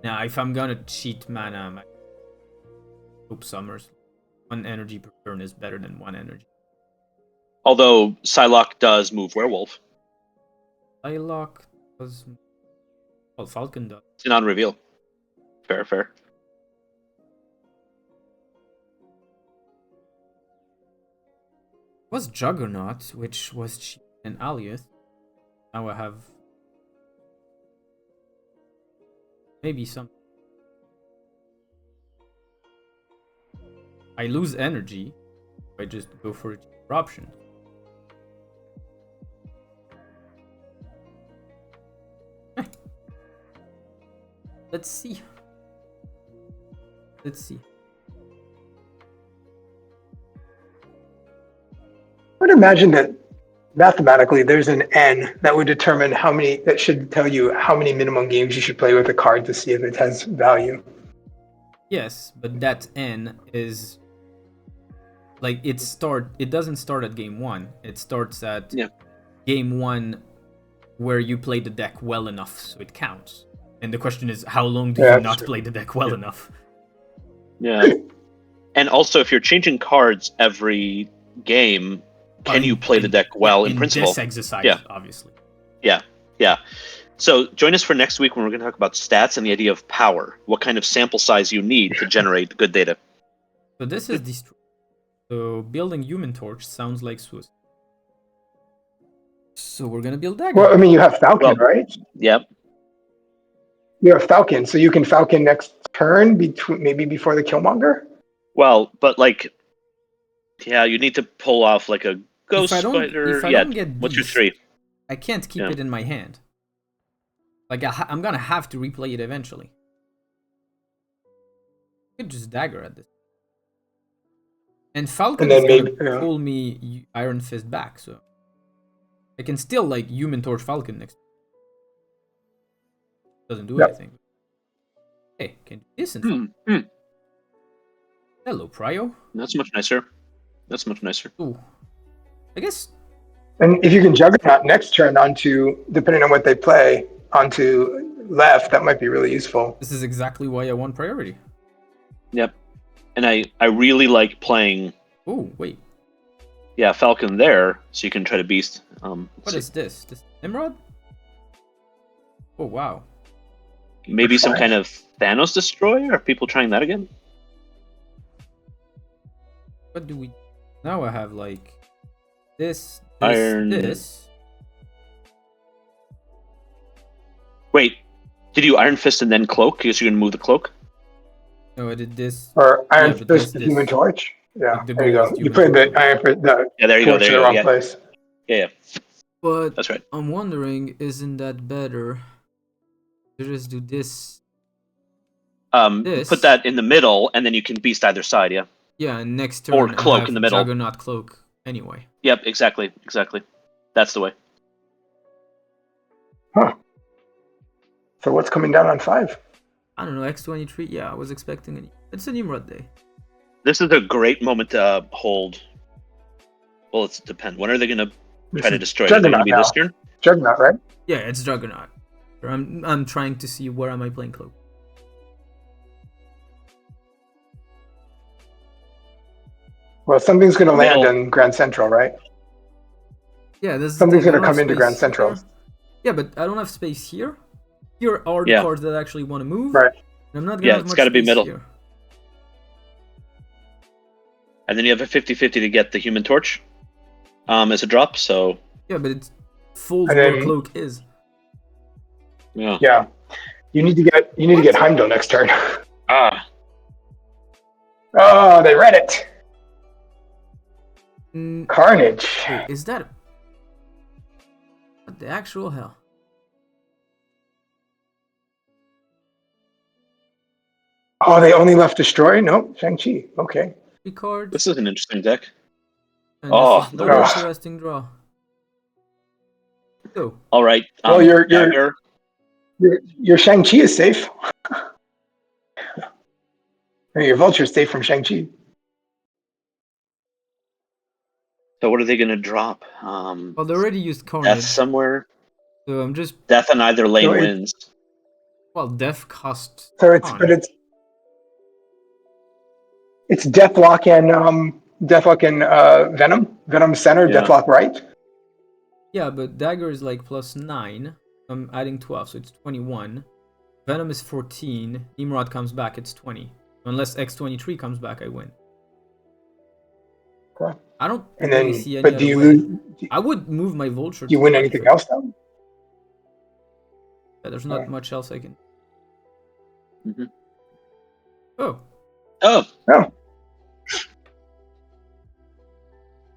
Now, if I'm gonna cheat mana, my Hope Summers, 1 energy per turn is better than 1 energy. Although Psylocke does move Werewolf. Psylocke does. Well, Falcon does. It's not reveal. Fair. Was Juggernaut, which was cheap. and Aliath. Now I have maybe some. I lose energy if I just go for a cheaper option. Let's see. Let's see. I would imagine that mathematically there's an N that would determine how many, that should tell you how many minimum games you should play with a card to see if it has value. Yes, but that N is like it doesn't start at game 1. It starts at game 1 where you play the deck well enough so it counts. And the question is, how long do you not play the deck well enough? Yeah. And also, if you're changing cards every game, can you play the deck well in principle? This exercise, obviously. Yeah. So join us for next week when we're going to talk about stats and the idea of power. What kind of sample size you need to generate good data. So this is destroy. So building Human Torch sounds like suicide. So we're going to build Dagger. Well, I mean, you have Falcon, right? Yep. You have Falcon, so you can Falcon next turn, maybe before the Killmonger? Well, but like, yeah, you need to pull off like a Ghost Spider. If I don't get what's your Beast, 3? I can't keep it in my hand. Like, I'm gonna have to replay it eventually. I could just Dagger at this. And Falcon is gonna pull me Iron Fist back, so I can still like Human Torch Falcon next. Doesn't do anything. Hey, can do this and Hello, Prio. That's much nicer. That's much nicer. Ooh. I guess. And if you can Juggernaut next turn onto, depending on what they play, onto left, that might be really useful. This is exactly why I want priority. Yep. And I really like playing. Oh, wait. Yeah, Falcon there, so you can try to beast. What is this? This Nimrod? Oh, wow. Maybe some kind of Thanos destroyer? Are people trying that again? What do we... Now I have, like... This... Iron... This... Wait. Did you Iron Fist and then Cloak? Because you're going to move the Cloak? No, I did this... Or Iron Fist and Human Torch? Yeah, there you go. You played the Iron Fist... Yeah, there you go. There you go. Wrong place. Yeah. But that's right. I'm wondering, isn't that better? Just do this. Put that in the middle, and then you can beast either side. Yeah. Yeah, and next turn or Cloak in the middle. Juggernaut Cloak anyway. Yep, exactly. That's the way. Huh. So what's coming down on 5? I don't know. X23. Yeah, I was expecting it's a Nimrod day. This is a great moment to hold. Well, it depends. When are they going to try to destroy it? Is it going to be this turn? Juggernaut, right? Yeah, it's Juggernaut. I'm trying to see where am I playing Cloak. Well, something's going to land on Grand Central, right? Yeah, something's going to come into Grand Central. Here. Yeah, but I don't have space here. Here are the cards that actually want to move. Right. And I'm not going to have it's got to be middle. Here. And then you have a 50-50 to get the Human Torch as a drop. So yeah, but it's full where Cloak is. Yeah. You need to get Heimdall next turn. Ah. Oh, they read it. Carnage. Wait, is that what the actual hell? Oh, they only left Destroy? No, Shang-Chi. Okay. 3 cards. This is an interesting deck. And this is the interesting draw. So. All right. Well, your Shang-Chi is safe. Your Vulture is safe from Shang-Chi. So what are they going to drop? Well, they already used Carnage. Death somewhere. So I'm just... Death on either lane wins. Well, Death costs... So it's Deathlock and Venom. Venom center, Deathlock right. Yeah, but Dagger is like +9. I'm adding 12, so it's 21. Venom is 14. Nimrod comes back, it's 20. Unless X23 comes back, I win. Okay. I don't And really then, see any but do other you way. lose? Do I would move my vulture you to win the anything left. else though? Yeah, there's not Okay. much else I can. Mhm. Oh, Oh, Oh,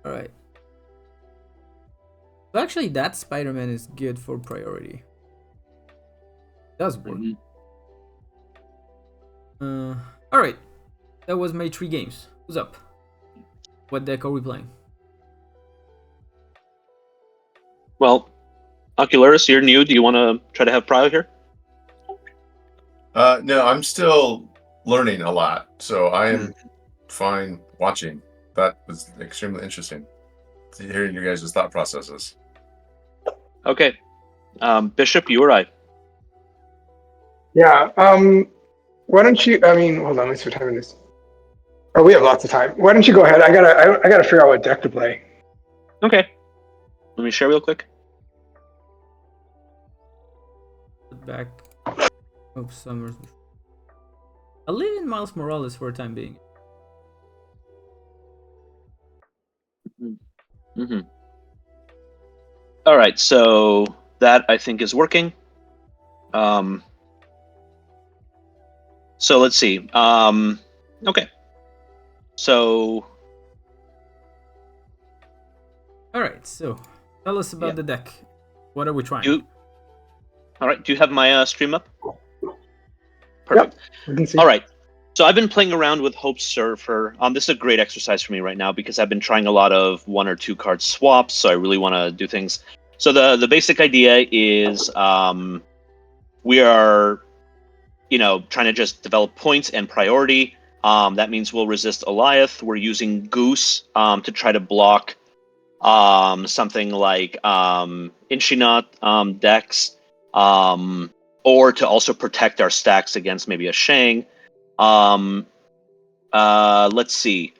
all right. So actually, that Spider-Man is good for priority. Does work. mhm. All right. That was my 3 games. Who's up? What deck are we playing? Well, Ocularis, you're new. Do you want to try to have Prio here? No, I'm still learning a lot, so I am Hmm. fine watching. That was extremely interesting to hearing your guys' thought processes. Okay. Bishop, you or I? yeah. Why don't you? I mean, hold on. Let's see what time it is. Oh, we have lots of time. Why don't you go ahead? I gotta figure out what deck to play. Okay. Let me share real quick. Put back. Hope Summers. I'll leave in Miles Morales for a time being. Mm-hmm. All right, so that I think is working. So let's see. Okay. So All right. So, tell us about Yeah. the deck. What are we trying? all right. Do you have my stream up? Yep, Perfect. we can see. All right. So I've been playing around with Hope Surfer. This is a great exercise for me right now because I've been trying a lot of 1 or 2 card swaps. So I really want to do things. So the basic idea is we are, trying to just develop points and priority. That means we'll resist Eliath. We're using Goose to try to block something like Inchinot decks, or to also protect our stacks against maybe a Shang. Let's see.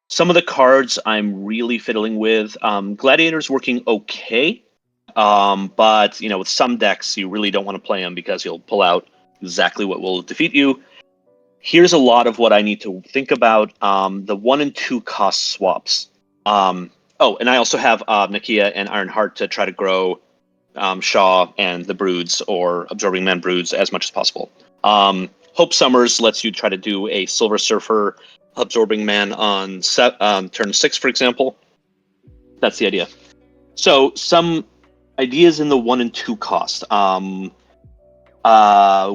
Some of the cards I'm really fiddling with. Gladiator's working okay, but with some decks you really don't want to play them because you'll pull out exactly what will defeat you. Here's a lot of what I need to think about. The 1 and 2 cost swaps. Oh, and I also have Nakia and Ironheart to try to grow Shaw and the Broods or Absorbing Man Broods as much as possible. Hope Summers lets you try to do a Silver Surfer Absorbing Man on turn 6, for example. That's the idea. So some ideas in the 1 and 2 cost.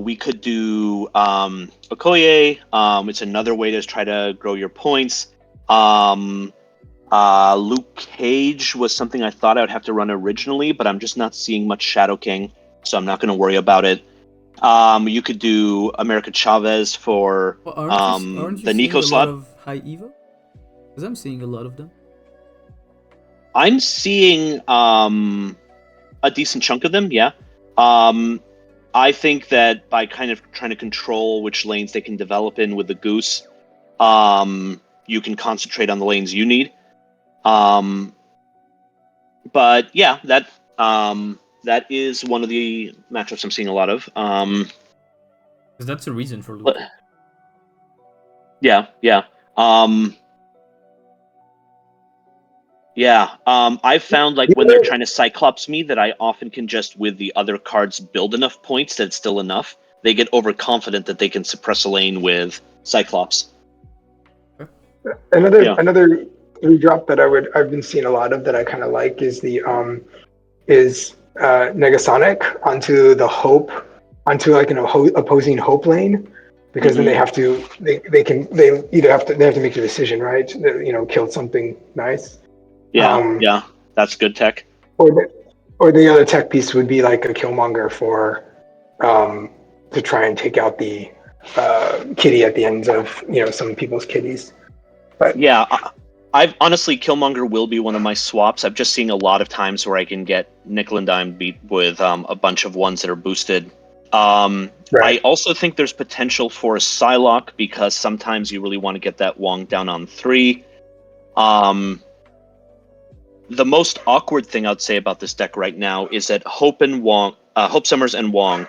We could do Okoye. It's another way to try to grow your points. Luke Cage was something I thought I would have to run originally, but I'm just not seeing much Shadow King, so I'm not going to worry about it. You could do America Chavez for Well, aren't you the seeing Nico a lot slot. of high Evo? Because I'm seeing a lot of them. I'm seeing a decent chunk of them, yeah. I think that by kind of trying to control which lanes they can develop in with the Goose, you can concentrate on the lanes you need. But yeah, that is one of the matchups I'm seeing a lot of. Because that's a reason for Luke. Yeah. I've found like when they're trying to Cyclops me that I often can just with the other cards build enough points that it's still enough. They get overconfident that they can suppress a lane with Cyclops. Another Yeah. another redrop that I've been seeing a lot of that I kind of like is the Negasonic onto like an opposing Hope lane, because then they have to they either have to make a decision, right? Kill something nice. Yeah, that's good tech. Or the other tech piece would be like a Killmonger for to try and take out the kitty at the ends of some people's kitties. But Yeah, I've honestly Killmonger will be one of my swaps. I'm just seeing a lot of times where I can get nickel and dime beat with a bunch of ones that are boosted. I right, also think there's potential for a Psylocke because sometimes you really want to get that Wong down on 3. The most awkward thing I'd say about this deck right now is that Hope Summers and Wong,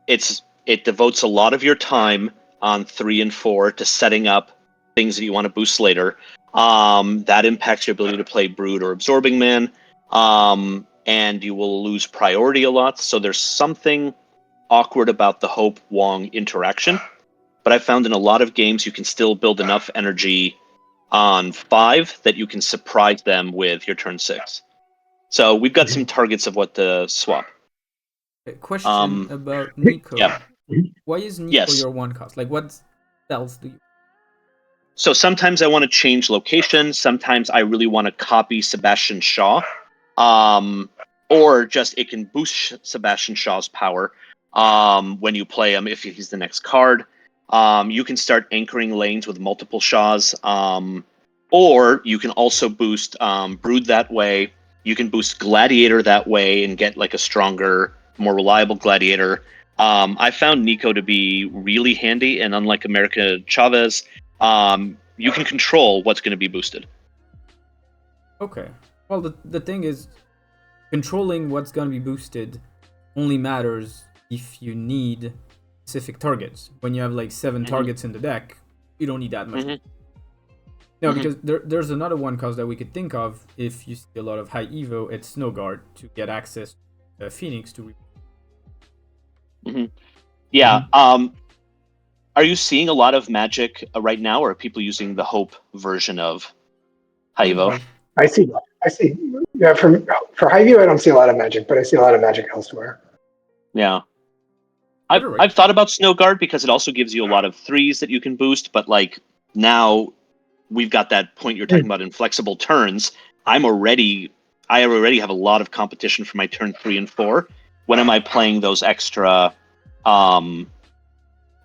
it devotes a lot of your time on 3 and 4 to setting up things that you want to boost later. That impacts your ability to play Brood or Absorbing Man, and you will lose priority a lot. So there's something awkward about the Hope Wong interaction. But I found in a lot of games you can still build enough energy on 5 that you can surprise them with your turn 6. So we've got some targets of what to swap. Question about Nico. Yeah. Why is Nico Yes. your 1 cost? Like, what spells do you? So sometimes I want to change location. Sometimes I really want to copy Sebastian Shaw. Or just it can boost Sebastian Shaw's power when you play him if he's the next card. You can start anchoring lanes with multiple Shaws. Or you can also boost Brood that way. You can boost Gladiator that way and get like a stronger, more reliable Gladiator. I found Nico to be really handy, and unlike America Chavez, you can control what's going to be boosted. Okay. Well, the thing is, controlling what's going to be boosted only matters if you need specific targets. When you have like 7 targets in the deck, you don't need that much. No, because there's another 1 cost that we could think of if you see a lot of high Evo, it's Snowguard to get access to Phoenix to. Yeah. Are you seeing a lot of Magic right now, or are people using the Hope version of high Evo? I see. Yeah, for high view, I don't see a lot of Magic, but I see a lot of Magic elsewhere. Yeah. I've thought about Snowguard because it also gives you a lot of 3s that you can boost, but like now we've got that point you're talking about in flexible turns. I already have a lot of competition for my turn 3 and 4. When am I playing those extra Snowguard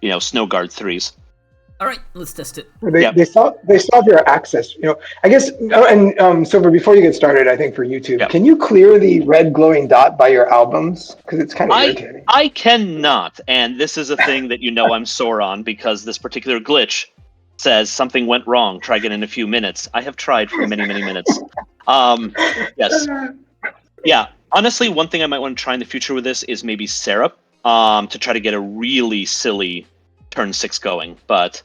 3s? All right, let's test it. They solve your access. I guess. And Silver, before you get started, I think for YouTube, can you clear the red glowing dot by your albums? Because it's kind of irritating. I cannot, and this is a thing that I'm sore on because this particular glitch says something went wrong. Try again in a few minutes. I have tried for many, many minutes. Yes. Yeah. Honestly, one thing I might want to try in the future with this is maybe Syrup to try to get a really silly turn 6 going. But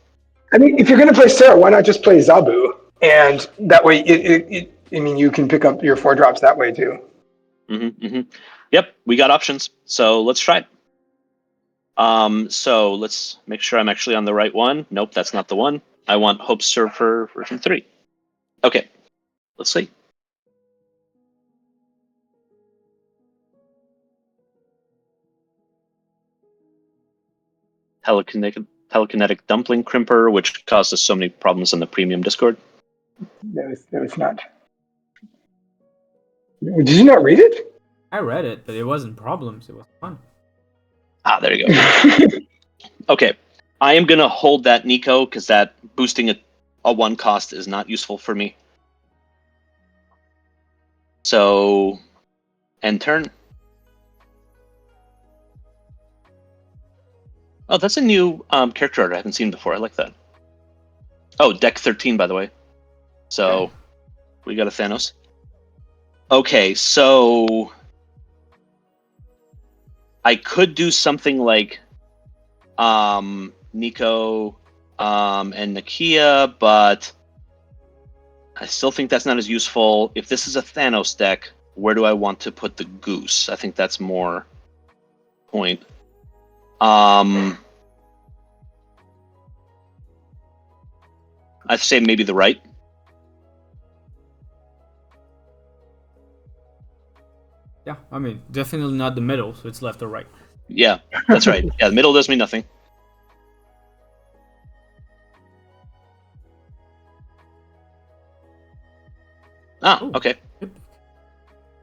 I mean, if you're going to play Syrup, why not just play Zabu? And that way, you can pick up your 4 drops that way too. Yep, we got options. So let's try it. So let's make sure I'm actually on the right one. Nope, that's not the one. I want Hope Surfer version 3. Okay, let's see. Telekinetic Dumpling Crimper, which causes so many problems in the premium Discord. That was not. Did you not read it? I read it, but it wasn't problems. It was fun. There you go. Okay, I am going to hold that Nico because that boosting a 1 cost is not useful for me. So, end turn. Oh, that's a new character art I haven't seen before. I like that. Oh, deck 13, by the way. So, we got a Thanos. Okay, so I could do something like Nico and Nakia, but I still think that's not as useful. If this is a Thanos deck, where do I want to put the Goose? I think that's more point. I'd say maybe the right. Yeah, I mean, definitely not the middle, so it's left or right. Yeah, that's right. Yeah, the middle does mean nothing. Okay.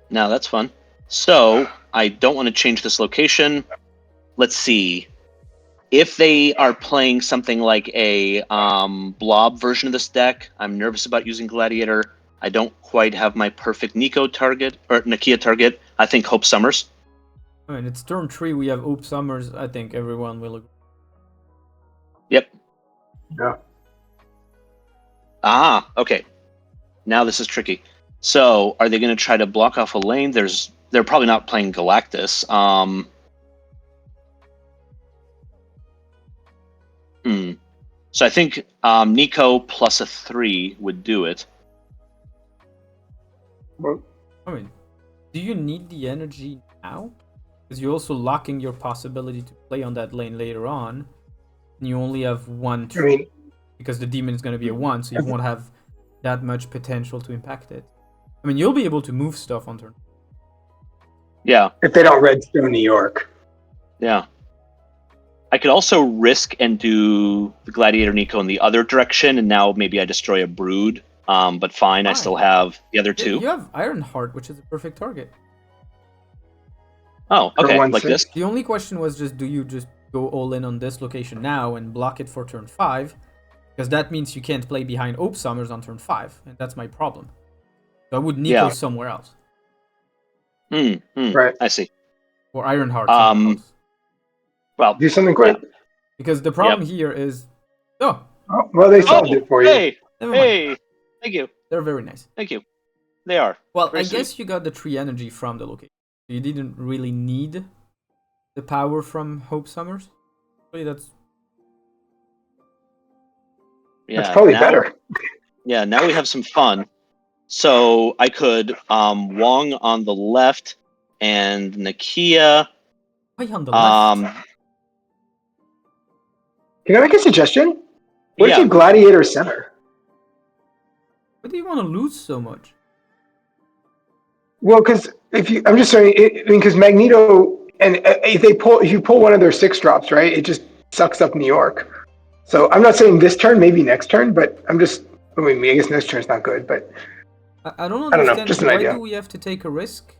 Now that's fun. So, I don't want to change this location. Let's see. If they are playing something like a blob version of this deck, I'm nervous about using Gladiator. I don't quite have my perfect Nico target, or Nakia target. I think Hope Summers. I mean, it's turn 3, we have Hope Summers. I think everyone will agree. Yep. Yeah. Okay. Now this is tricky. So, are they going to try to block off a lane? They're probably not playing Galactus. So I think Nico plus a 3 would do it. Well, I mean, do you need the energy now? Because you're also locking your possibility to play on that lane later on. And you only have one I mean, because the demon is going to be a 1, so you won't have that much potential to impact it. I mean, you'll be able to move stuff on turn. Yeah, if they don't redstone New York. yeah. I could also risk and do the Gladiator Nico in the other direction, and now maybe I destroy a Brood. But fine, I Fine. still have the other Yeah, two. you have Ironheart, which is a perfect target. Oh, For okay, 1/6. like this. The only question was just, do you just go all in on this location now and block it for turn 5? Because that means you can't play behind Ope Summers on turn 5, and that's my problem. So I would Nico Yeah. somewhere else. Right. I see. Or Ironheart somewhere else. Well, Do something quick. Because the problem here is... Oh, Oh, well, they solved it for you. Hey, never mind. hey, thank you, They're very nice. thank you. They are. Well, Very I guess sweet. you got the 3 energy from the location. You didn't really need the power from Hope Summers. Really, that's... Yeah, That's probably now- better. Yeah, now we have some fun. So I could Wong on the left and Nakia. Why on the left? Can I make a suggestion? What if Yeah. you Gladiator center? Why do you want to lose so much? Well, because I'm just saying, because Magneto and if you pull one of their 6 drops, right, it just sucks up New York. So I'm not saying this turn, maybe next turn, but I guess next turn's not good, but I don't I don't know, understand just an why idea. do we have to take a risk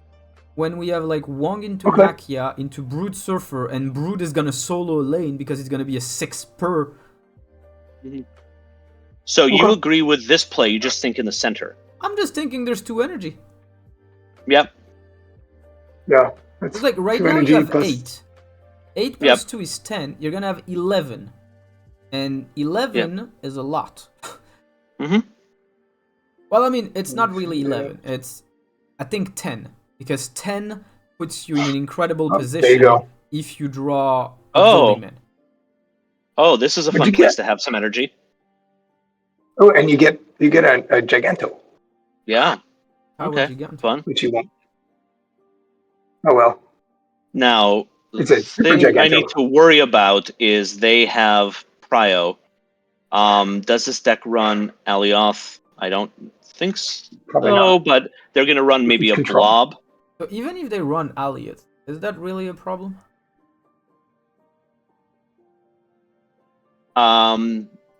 when we have like Wong into Okay. Nakia, into Brood Surfer, and Brood is gonna solo a lane because it's gonna be a 6 per. So you Okay. agree with this play? You just think in the center. I'm just thinking there's 2 energy. Yep. yeah. It's like right 2 now energy you have plus- 8. 8 plus 2 is 10. You're gonna have 11. And 11 is a lot. Mhm. Well, I mean, it's not really 11. It's, I think, 10. Because 10 puts you in an incredible Oh, position there you go. if you draw Oh. Absorbing Man. Oh, this is a What'd fun you place get? to have some energy. Oh, and you get a Giganto, Yeah. How Okay. would you get? Fun. which you won't. Oh well. Now, It's a the super thing I Giganto. need to worry about is they have Prio. Does this deck run Alioth? I don't think so, Probably not. but they're going to run maybe It's a control. blob. So even if they run Alioth, is that really a problem?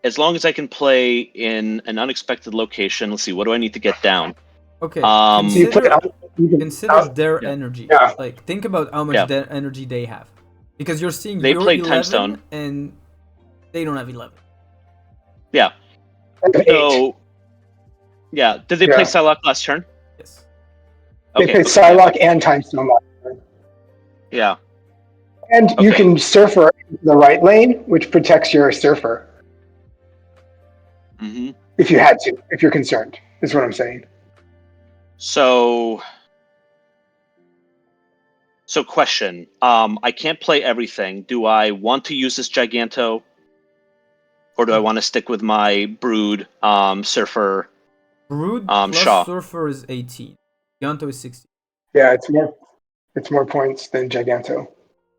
As long as I can play in an unexpected location. Let's see, what do I need to get down? Okay. So you play consider consider their Yeah. energy. Yeah. Like, think about how much Yeah. their energy they have. Because you're seeing They your played 11 Timestone. and they don't have 11. Yeah. So, yeah. Did they play Yeah. Psylocke last turn? Yes. They play okay. Psylocke and Time Stone. Yeah. And you Okay. can Surfer in the right lane, which protects your Surfer hmm if you had to, if you're concerned, is what I'm saying. So question. I can't play everything. Do I want to use this Giganto? Or do I want to stick with my Brood, Surfer? Brood plus Shaw. Surfer is 18. Giganto is 16. Yeah, it's more points than Giganto.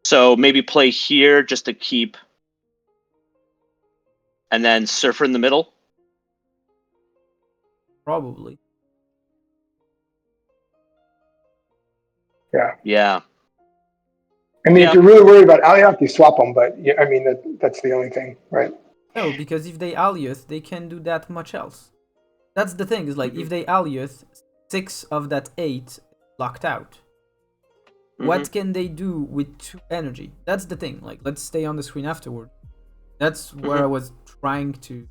So maybe play here just to keep, and then Surfer in the middle. Probably. Yeah. I mean, Yeah. if you're really worried about Alioth, you swap them, but yeah, I mean, that's the only thing, right? No, because if they Alioth, they can do that much else. That's the thing, is like, if they Alioth, 6 of that 8 locked out. What can they do with 2 energy? That's the thing. Like, let's stay on the screen afterward. That's where I was trying to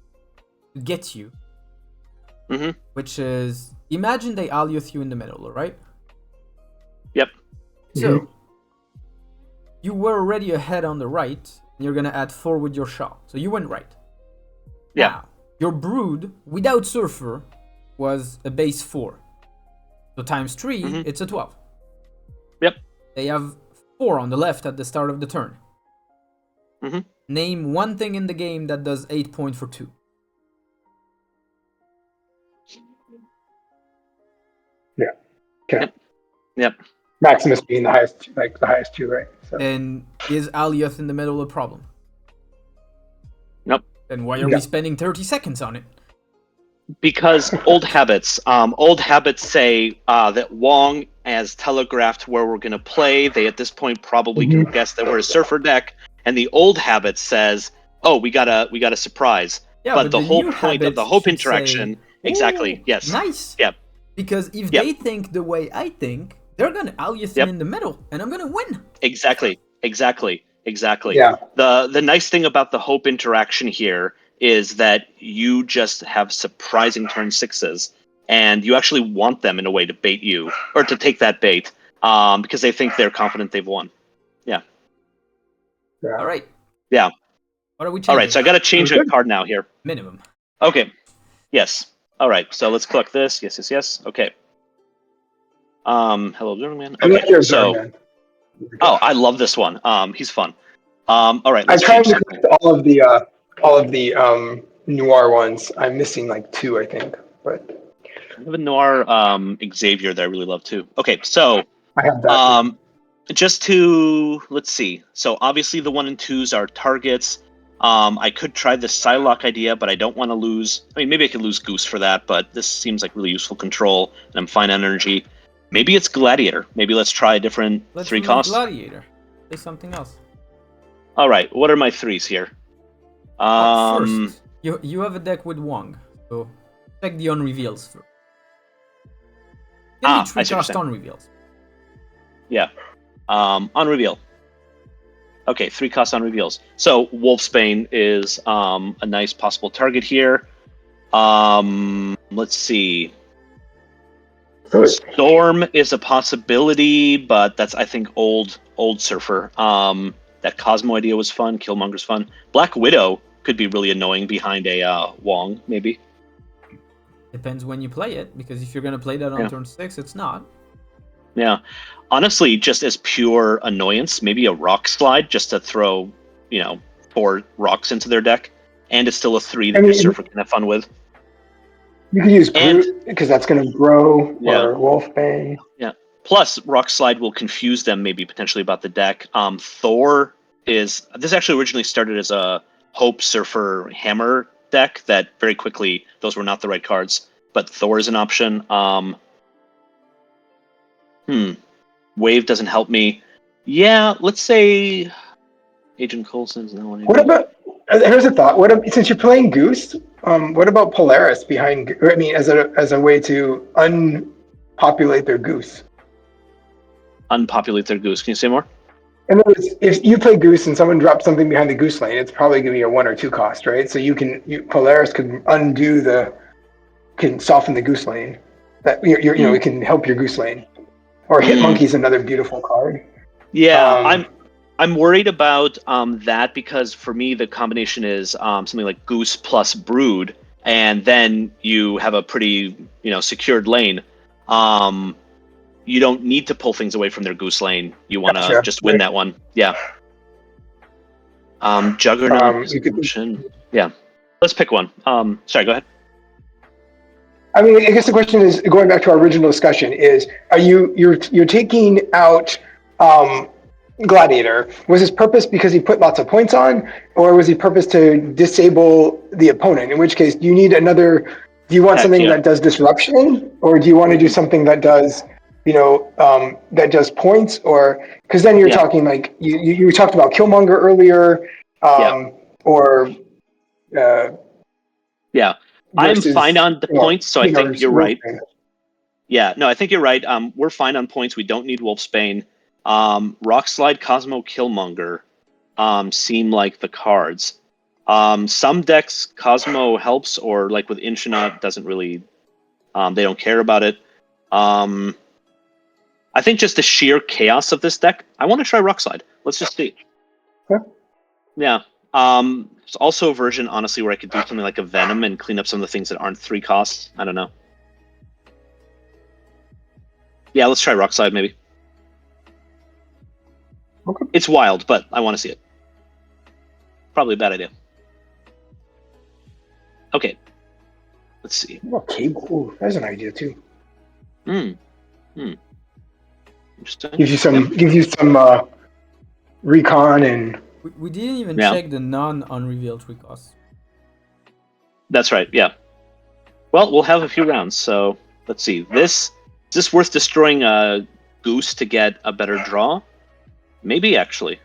get you. Which is, imagine they Alioth you in the middle, alright? Yep. So, you were already ahead on the right, and you're gonna add 4 with your Shaw. So you went right. Yeah. Now, your Brood, without Surfer, was a base 4. So times 3, it's a 12. Yep. They have 4 on the left at the start of the turn. Name one thing in the game that does 8 points for 2. Yeah. Okay. Yep. Maximus being the highest two, right? So And is Alioth in the middle a problem? Nope. Then why are Yeah. we spending 30 seconds on it? Because old habits. Old habits say that Wong has telegraphed where we're going to play. They at this point probably can guess that we're a Surfer deck, and the old habit says, "Oh, we got a surprise." Yeah, but the whole new point of the habits hope should interaction, say, exactly. "Ooh, Yes. Nice. Yep. Because if Yep. they think the way I think, they're gonna Alioth Yep. in the middle, and I'm gonna win. Exactly. yeah. The nice thing about the hope interaction here is that you just have surprising turn sixes, and you actually want them in a way to bait you or to take that bait, because they think they're confident they've won. All right. Yeah. What are we changing? All right, so I got to change a Good. card now here. Minimum. Okay. Yes. All right. So let's collect this. Yes. Okay. Hello, Zerman. I like Okay. your So, man. oh, I love this one. He's fun. All right. I Let's tried change to something. collect all of the noir ones. I'm missing like 2, I think, but I have a Noir Xavier that I really love too. Okay. So, I have that. just to let's see. So obviously the 1 and 2s are targets. I could try the Psylocke idea, but I don't want to lose. I mean, maybe I could lose Goose for that, but this seems like really useful control, and I'm fine on energy. Maybe it's Gladiator. Maybe let's try a different Let's 3 move cost. Gladiator. Say something else. All right. What are my 3s here? First, you have a deck with Wong, so check the unreveals first. Give me I 3 see what you're cost saying. unreveals. Yeah. On reveal. Okay, 3 cost on reveals. So Wolfsbane is a nice possible target here. Let's see. So Storm is a possibility, but that's I think old Surfer. That Cosmo idea was fun. Killmonger's fun. Black Widow could be really annoying behind a Wong, maybe. Depends when you play it, because if you're gonna play that on Yeah. turn 6, it's not. Yeah. Honestly, just as pure annoyance, maybe a Rock Slide just to throw, 4 rocks into their deck, and it's still a 3 that I your mean, Surfer can have fun with. you could use And Groot because that's going to grow, Yeah. or Wolfbane. plus, Rock Slide will confuse them maybe potentially about the deck. Thor is this actually originally started as a Hope Surfer Hammer deck that very quickly those were not the right cards. But Thor is an option. Wave doesn't help me. Yeah, let's say Agent Coulson's not one. What about? Here's a thought. Since you're playing Goose, what about Polaris behind? I mean, as a way to unpopulate their Goose. Unpopulate their Goose. Can you say more? In other words, if you play Goose and someone drops something behind the Goose lane, it's probably going to be a 1 or 2 cost, right? So Polaris could can soften the Goose lane. That it can help your Goose lane. Or Hitmonkey's another beautiful card. Yeah, I'm worried about that because for me the combination is something like Goose plus Brood, and then you have a pretty secured lane. You don't need to pull things away from their Goose lane. You want to just win that one. Yeah. Juggernaut is an option. Yeah. Let's pick one. Sorry, go ahead. I mean, I guess the question is, going back to our original discussion, is you're taking out Gladiator? Was his purpose because he put lots of points on, or was he purpose to disable the opponent? In which case, do you need another? Do you want something that does disruption, or do you want to do something that does, that does points? Or because then you're talking like you talked about Killmonger earlier, or I'm fine on the points, so I think you're right. Yeah, no, I think you're right. We're fine on points. We don't need Wolfsbane. Rock Slide, Cosmo, Killmonger seem like the cards. Some decks, Cosmo helps, or like with Inshina, doesn't really. They don't care about it. I think just the sheer chaos of this deck. I want to try Rock Slide. Let's just see. Yeah. There's also a version, honestly, where I could do something like a Venom and clean up some of the things that aren't 3 costs. I don't know. Yeah, let's try Rock Slide, maybe. Okay. It's wild, but I want to see it. probably a bad idea. Okay. Let's see. What about cable? Ooh, that's an idea too. Interesting. Gives you some recon and We didn't even Yeah. check the non-unrevealed recosts. That's right. Yeah. Well, we'll have a few rounds. So let's see. Is this worth destroying a goose to get a better draw? Maybe actually.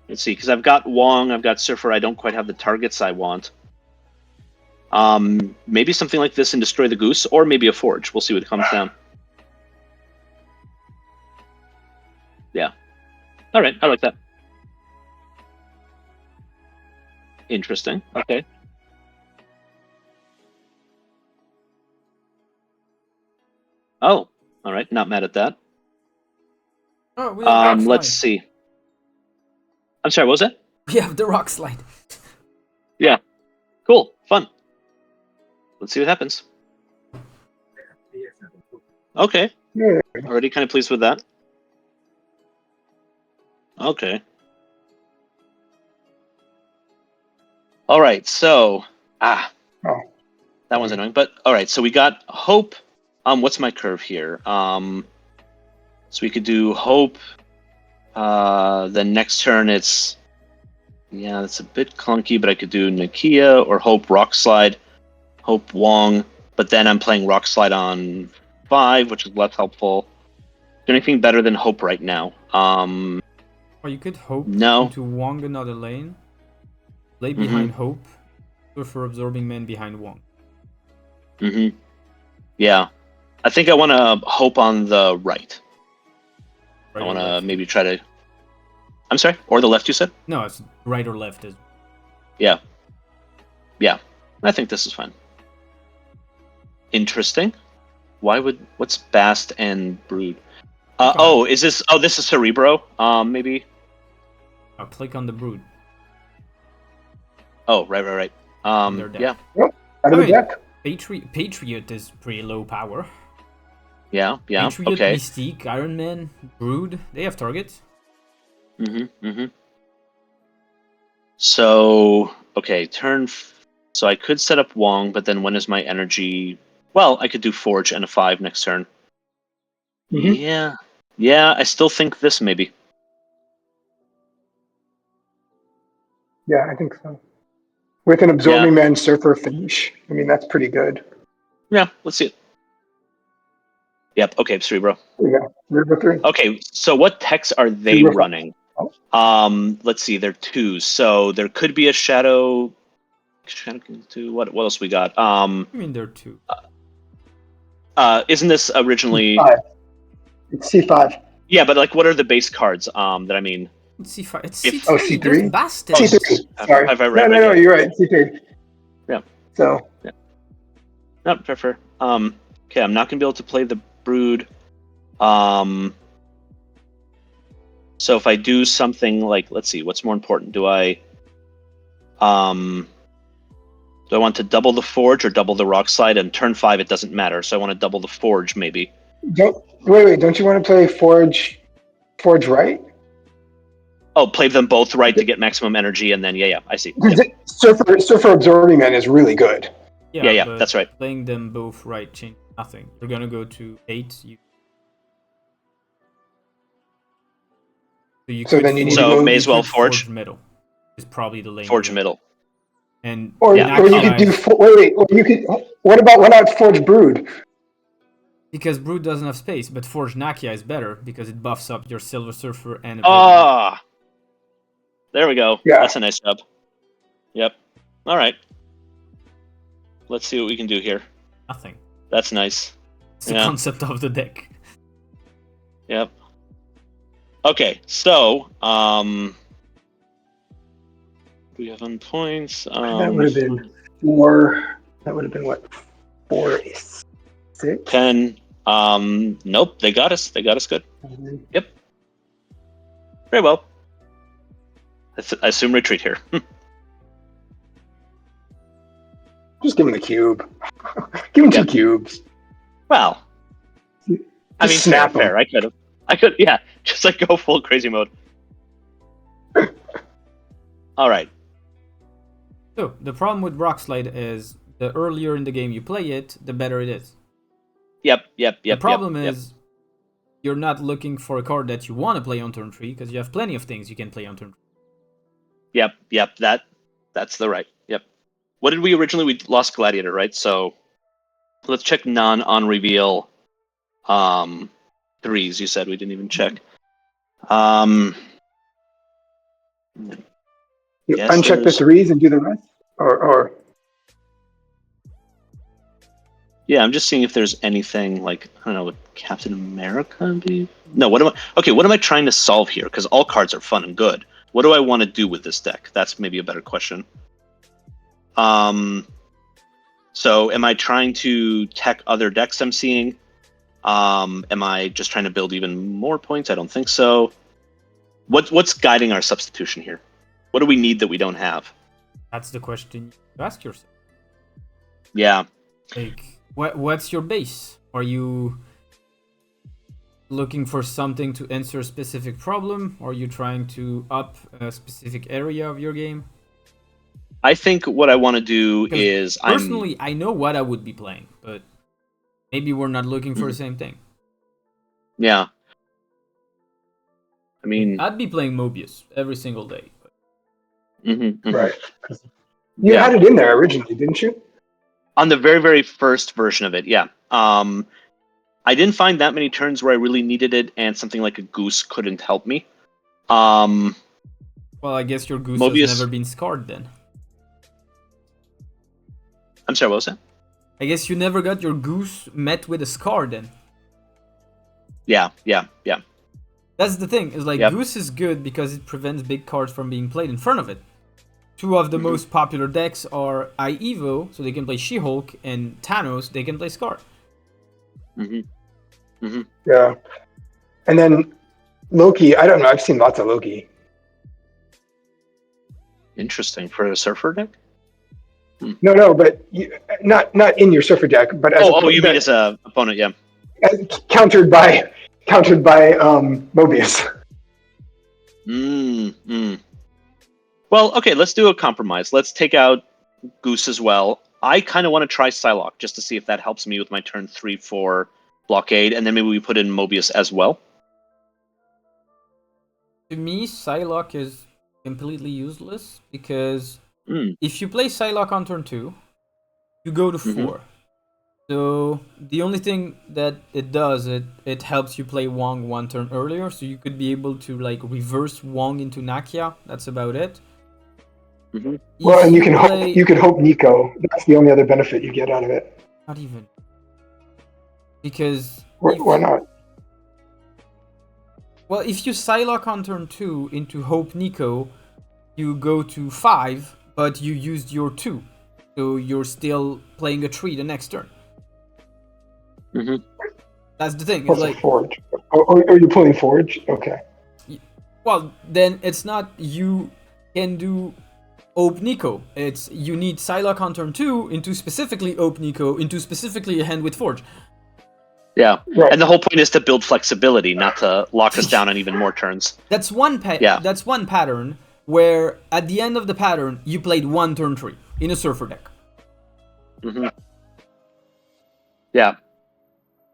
Let's see, because I've got Wong, I've got Surfer. I don't quite have the targets I want. Maybe something like this and destroy the goose, or maybe a forge. We'll see what comes down. Yeah. All right, I like that. Interesting. Okay. Oh, all right. Not mad at that. Oh, we have rock Let's slide. see. I'm sorry. What was that? We have the rock slide. Yeah. Cool. Fun. Let's see what happens. Okay. yeah, Already kind of pleased with that. Okay. All right. So, oh, that one's annoying. But all right. So we got hope. What's my curve here? So we could do hope. Then next turn it's, yeah, that's a bit clunky, but I could do Nakia or hope rock slide, hope Wong. But then I'm playing rock slide on 5, which is less helpful. Is there anything better than hope right now? Or you could hope No. into Wong another lane. Lay behind Hope. Surfer absorbing man behind Wong. Yeah. I think I want to hope on the right. Right I or want to left? maybe try to. I'm sorry, or the left, you said? No, it's right or left. Is Yeah. Yeah. I think this is fine. Interesting. What's Bast and Brood? Is this? Oh, this is Cerebro. Maybe. click on the Brood. Oh, right. Their deck. Yeah. out of I the mean- deck. Patriot is pretty low power. Yeah. Patriot, Okay. Mystique, Iron Man, Brood. They have targets. So, okay, so I could set up Wong, but then when is my energy? Well, I could do Forge and a 5 next turn. Mhm. Yeah, I still think this maybe. Yeah, I think so. With an absorbing man surfer finish. I mean, that's pretty good. Yeah, let's see it. Yep, okay, Cerebro. There you go. River 3. Okay, so what techs are they Cerebro. running? Oh. Let's see, they're 2s, so there could be a Shadow 2. What else we got? I mean, they're two. Isn't this originally? C5. It's C5. Yeah, but like, what are the base cards? That I mean. It's C5. It's If- C3. Oh, C3? There's Bastet. C3. Sorry. Have I read no, right? you're right. C3. Yeah. So, No, fair. Okay, I'm not gonna be able to play the Brood. So if I do something like, let's see, what's more important? Do I want to double the Forge or double the Rock Slide? And turn 5, it doesn't matter. So I want to double the Forge, maybe. wait. Don't you want to play Forge right? Oh, play them both right to get maximum energy, and then yeah, I see. Because Yep. Surfer absorbing man is really good. Yeah, but that's right. Playing them both right change nothing. They're gonna go to 8. So then you need to So go- may as well Forge middle. Is probably the lane. Forge to go. middle. And Or you Nakia could is- do wait. Or you could. What about Forge Brood? because Brood doesn't have space, but Forge Nakia is better because it buffs up your Silver Surfer and. Ah, there we go. Yeah. That's a nice job. Yep. All right. Let's see what we can do here. Nothing. That's nice. It's the Yeah. concept of the deck. Yep. Okay, so we have on points. That would have been 4. That would have been what? 4 is 6. 10. Nope, they got us. They got us good. Yep. Very well. I assume retreat here. Just give him the cube. Give him 2 cubes. Well, I mean, snap fair. I could, yeah, just like go full crazy mode. All right. So the problem with Rockslide is the earlier in the game you play it, the better it is. Yep. The problem is you're not looking for a card that you want to play on turn 3 because you have plenty of things you can play on turn 3. Yep. That's the right. Yep. What did we originally? We lost Gladiator, right? So let's check non-on reveal. Threes. You said we didn't even check. You Yes, uncheck the there's- 3s and do the rest, or Yeah, I'm just seeing if there's anything like, I don't know, would Captain America be? No, what am I trying to solve here? Because all cards are fun and good. What do I want to do with this deck? That's maybe a better question. So am I trying to tech other decks I'm seeing? Am I just trying to build even more points? I don't think so. What's guiding our substitution here? What do we need that we don't have? That's the question you ask yourself. Yeah. Like, what's your base? Are you looking for something to answer a specific problem? Or are you trying to up a specific area of your game? I think what I want to do Because is personally, I know what I would be playing, but maybe we're not looking for the same thing. Yeah. I mean, I'd be playing Mobius every single day. right? You Yeah. had it in there originally, didn't you? On the very, very first version of it, yeah. I didn't find that many turns where I really needed it, and something like a goose couldn't help me. Well, I guess your goose Mobius- has never been scarred then. I'm sorry, what was that? I guess you never got your goose met with a scar then. Yeah. That's the thing, is like Yep. goose is good because it prevents big cards from being played in front of it. Two of the Mm-hmm. most popular decks are Evo, so they can play She-Hulk, and Thanos, they can play Scar. Yeah. And then Loki, I don't know. I've seen lots of Loki. Interesting. For a surfer deck? No, but not in your surfer deck, but as Oh, you mean as a opponent, yeah. as countered by Mobius. Well, okay, let's do a compromise. Let's take out Goose as well. I kind of want to try Psylocke just to see if that helps me with my turn 3-4 blockade, and then maybe we put in Mobius as well. To me, Psylocke is completely useless because Mm. if you play Psylocke on turn 2, you go to 4. Mhm. So the only thing that it does, it helps you play Wong one turn earlier, so you could be able to like reverse Wong into Nakia. That's about it. Mhm. Well, If and you can play- hope you could hope Nico. That's the only other benefit you get out of it. Not even. Because Why not? well, if you Psylocke on turn 2 into Hope Nico, you go to 5, but you used your 2. So you're still playing a 3 the next turn. Mhm. That's the thing. It's What's a like, forge? Or are you pulling forge? Okay. well, then it's not you can do Hope Nico. It's you need Psylocke on turn 2 into specifically Hope Nico into specifically a hand with Forge. Yeah. Right. And the whole point is to build flexibility, not to lock us down on even more turns. That's one Yeah. That's one pattern where at the end of the pattern you played one turn 3 in a surfer deck. Hmm.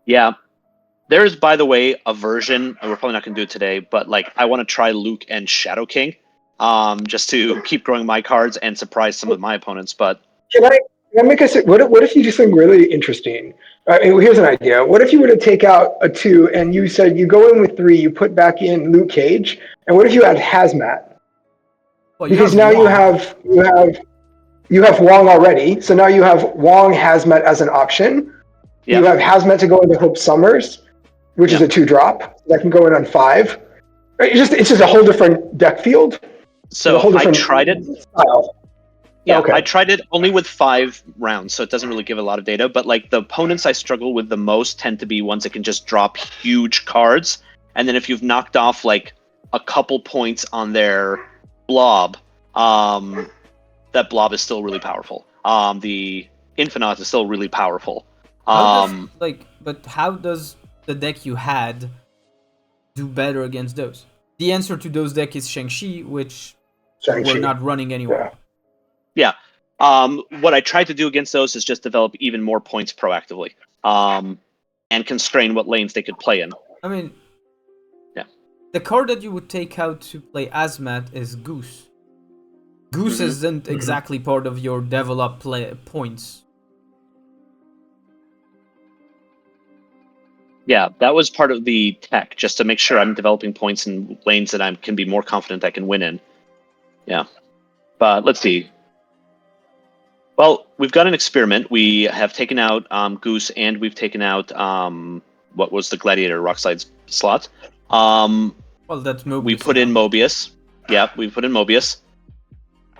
Yeah. There's, by the way, a version, and we're probably not going to do it today, but like I want to try Luke and Shadow King, just to keep growing my cards and surprise some of my opponents. But Can I make us? What if you do something really interesting? Here's an idea. What if you were to take out a 2 and you said you go in with 3, you put back in Luke Cage, and what if you add Hazmat? Well, Because now you Wong. have Wong already, so now you have Wong Hazmat as an option. Yeah. You have Hazmat to go into Hope Summers, which is Yeah. a 2-drop that can go in on 5. It's just a whole different deck field. so a whole I different tried it. style. Yeah, Okay. I tried it only with 5 rounds, so it doesn't really give a lot of data. But like the opponents I struggle with the most tend to be ones that can just drop huge cards, and then if you've knocked off like a couple points on their blob, that blob is still really powerful. The Infinite is still really powerful. But how does the deck you had do better against those? The answer to those decks is Shang-Chi, which Shang-Chi. we're not running anywhere. What I tried to do against those is just develop even more points proactively, and constrain what lanes they could play in. I mean, Yeah. the card that you would take out to play Azmat is Goose. Goose Mhm. isn't exactly part of your develop play points. Yeah, that was part of the tech, just to make sure I'm developing points in lanes that I can be more confident I can win in. Yeah. But let's see. Well, we've got an experiment. We have taken out Goose, and we've taken out what was the Gladiator Rockslide slot. Well, that's Mobius. We put in now. Mobius. Yeah, we put in Mobius.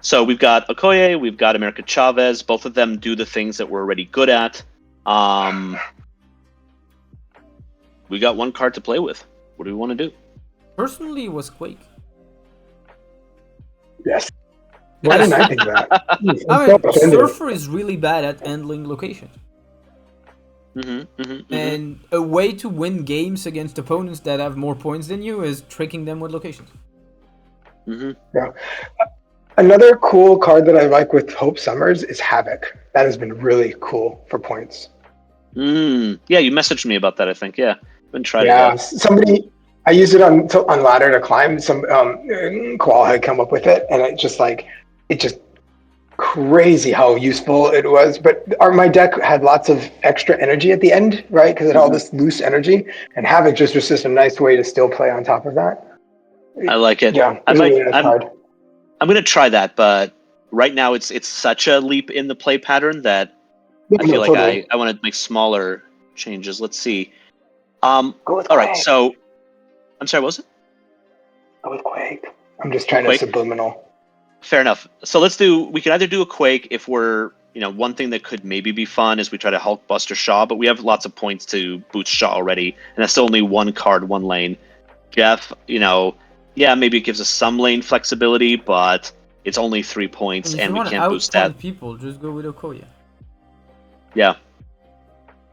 So we've got Okoye, we've got America Chavez. Both of them do the things that we're already good at. We got one card to play with. What do we want to do? Personally, it was Quake. Yes. Why didn't I think of that? I mean, Surfer is really bad at handling locations. And a way to win games against opponents that have more points than you is tricking them with locations. Yeah. Another cool card that I like with Hope Summers is Havoc. That has been really cool for points. Yeah, you messaged me about that, I think. Yeah. Been trying Yeah, it. somebody, I used it on Ladder to Climb. Some Qual had come up with it, and it just crazy how useful it was. But my deck had lots of extra energy at the end, right? Because it had all this loose energy, and Havoc just was just a nice way to still play on top of that. I like it. Yeah, it's a really nice card. I'm gonna try that, but right now it's such a leap in the play pattern that I feel like I want to make smaller changes. Let's see. Go with all right, Quake. so I'm sorry, what was it? Go with Quake. I'm just trying Quake? to subliminal. Fair enough. So we can either do a Quake if we're, one thing that could maybe be fun is we try to Hulk Buster Shaw, but we have lots of points to boost Shaw already, and that's still only one card, one lane. Jeff, maybe it gives us some lane flexibility, but it's only 3 points, and we can't boost that. People just go with Okoye. Yeah.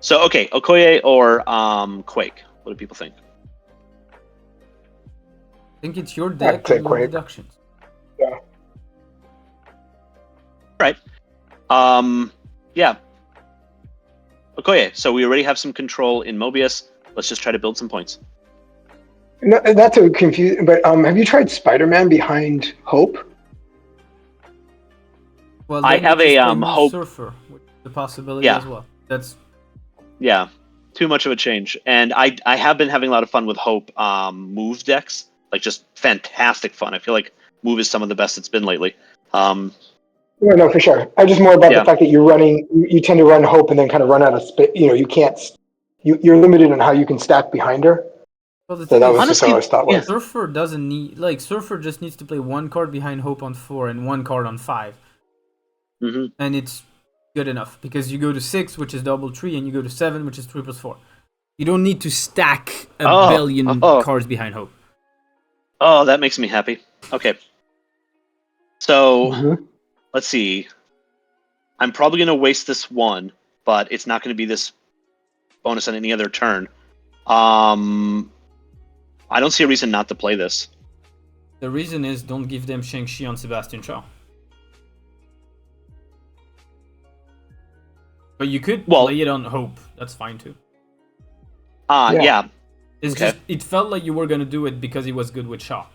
So okay, Okoye or Quake. What do people think? I think it's your deck take and your Quake. deductions. Yeah. Right. Yeah. Okoye. So we already have some control in Mobius. Let's just try to build some points. No, that's a confusing. But have you tried Spider-Man behind Hope? Well, I then have you just a, play Moose Hope- Surfer with the possibility Yeah. as well. That's Yeah. Too much of a change. And I have been having a lot of fun with Hope move decks. Like just fantastic fun. I feel like move is some of the best it's been lately. No, for sure. I just more about Yeah. the fact that you tend to run Hope and then kind of run out of space. You can't. You're limited on how you can stack behind her. well, the So thing that is, was just what I always thought was. Surfer doesn't need Surfer just needs to play one card behind Hope on 4 and one card on 5, and it's good enough because you go to 6, which is double 3, and you go to 7, which is 3 plus 4. You don't need to stack a billion cards behind Hope. Oh, that makes me happy. Okay. So Mhm. let's see. I'm probably going to waste this one, but it's not going to be this bonus on any other turn. I don't see a reason not to play this. The reason is don't give them Shang-Chi on Sebastian Shaw. But you could play it on Hope. That's fine too. Yeah. It's Okay. just it felt like you were gonna do it because he was good with Shaw.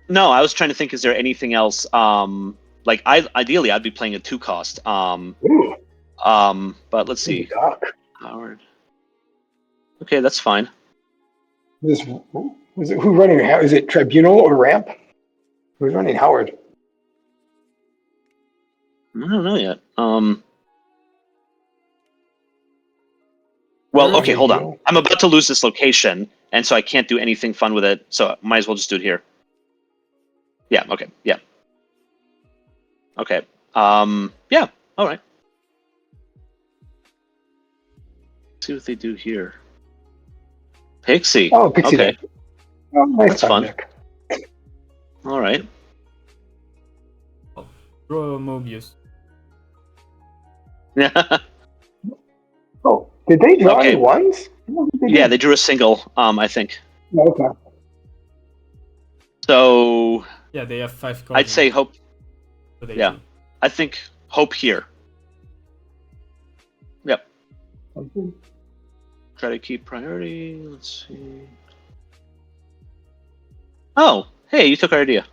No, I was trying to think, is there anything else? Ideally, I'd be playing a 2-cost. Ooh, But let's see. Doc. Howard. Okay, that's fine. Who's running? Is it Tribunal or Ramp? Who's running Howard? I don't know yet. Well, okay, hold on. I'm about to lose this location, and so I can't do anything fun with it, so I might as well just do it here. Yeah, okay, yeah. Okay, yeah, alright. See what they do here. Pixie. Oh, Pixie Okay, deck. Oh, nice That's fun. deck. alright. Draw Mobius. Oh, did they draw Okay. any ones? I don't think Yeah, did. they drew a single, I think. Oh, okay. So, Yeah, they have 5 cards. I'd say Hope. So they Yeah. do. I think Hope here. Yep. Okay. Try to keep priority. Let's see. Oh, hey, you took our idea.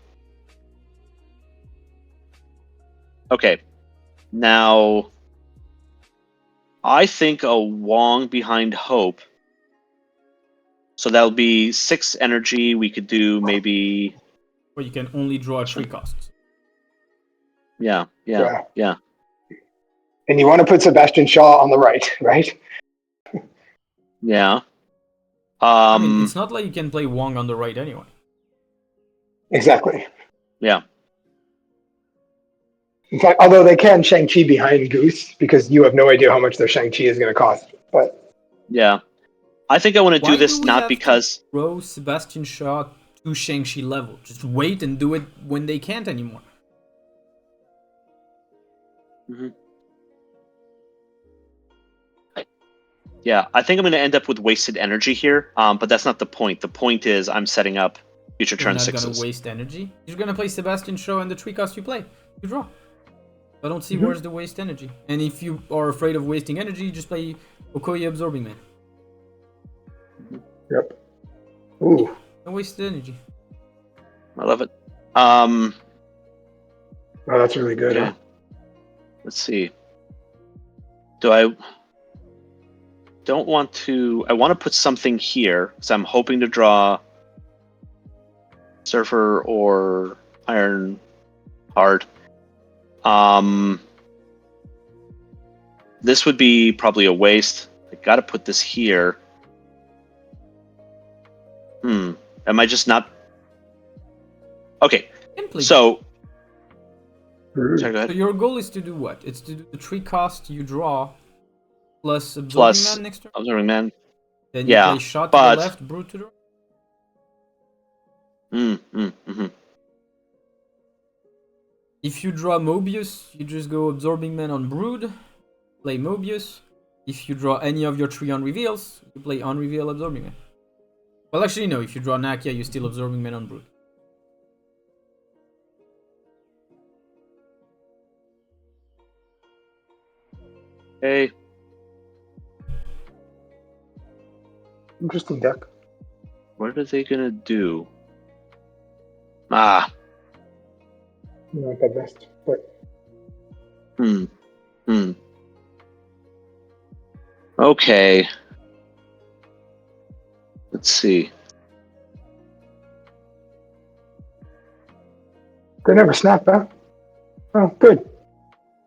Okay. Now, I think a Wong behind Hope. So that'll be 6 energy. We could do maybe. Or you can only draw 3 costs. Yeah. And you want to put Sebastian Shaw on the right, right? Yeah. I mean, it's not like you can play Wong on the right anyway. Exactly. Yeah. In fact, although they can Shang-Chi behind Goose, because you have no idea how much their Shang-Chi is going to cost. But Yeah. I think I want to do Why this do we not have because. to grow Sebastian Shaw to Shang-Chi level? Just wait and do it when they can't anymore. Yeah, I think I'm going to end up with wasted energy here, but that's not the point. The point is I'm setting up future You're turn not sixes. gonna waste energy. You're gonna play Sebastian Shaw and the 3 cost you play. You draw. I don't see where's the waste energy. And if you are afraid of wasting energy, just play Okoye Absorbing Man. yep. Ooh. No wasted energy. I love it. Oh, that's really good. Okay. Huh? Let's see. I want to put something here because I'm hoping to draw Surfer or Iron Heart. This would be probably a waste. I gotta put this here. Am I just not? Okay. So. Sorry, go ahead. So your goal is to do what? It's to do the 3 cost you draw plus Absorbing Man next turn? Absorbing Man. Then you play Shot to the left, Brood to the right? If you draw Mobius, you just go Absorbing Man on Brood, play Mobius. If you draw any of your 3 on reveals, you play on reveal Absorbing Man. Well, actually, no. If you draw Nakia, you're still Absorbing Man on Brood. Okay. Interesting deck. What are they gonna do? Not the best, but Okay. Let's see. they never snap, huh? Oh, good.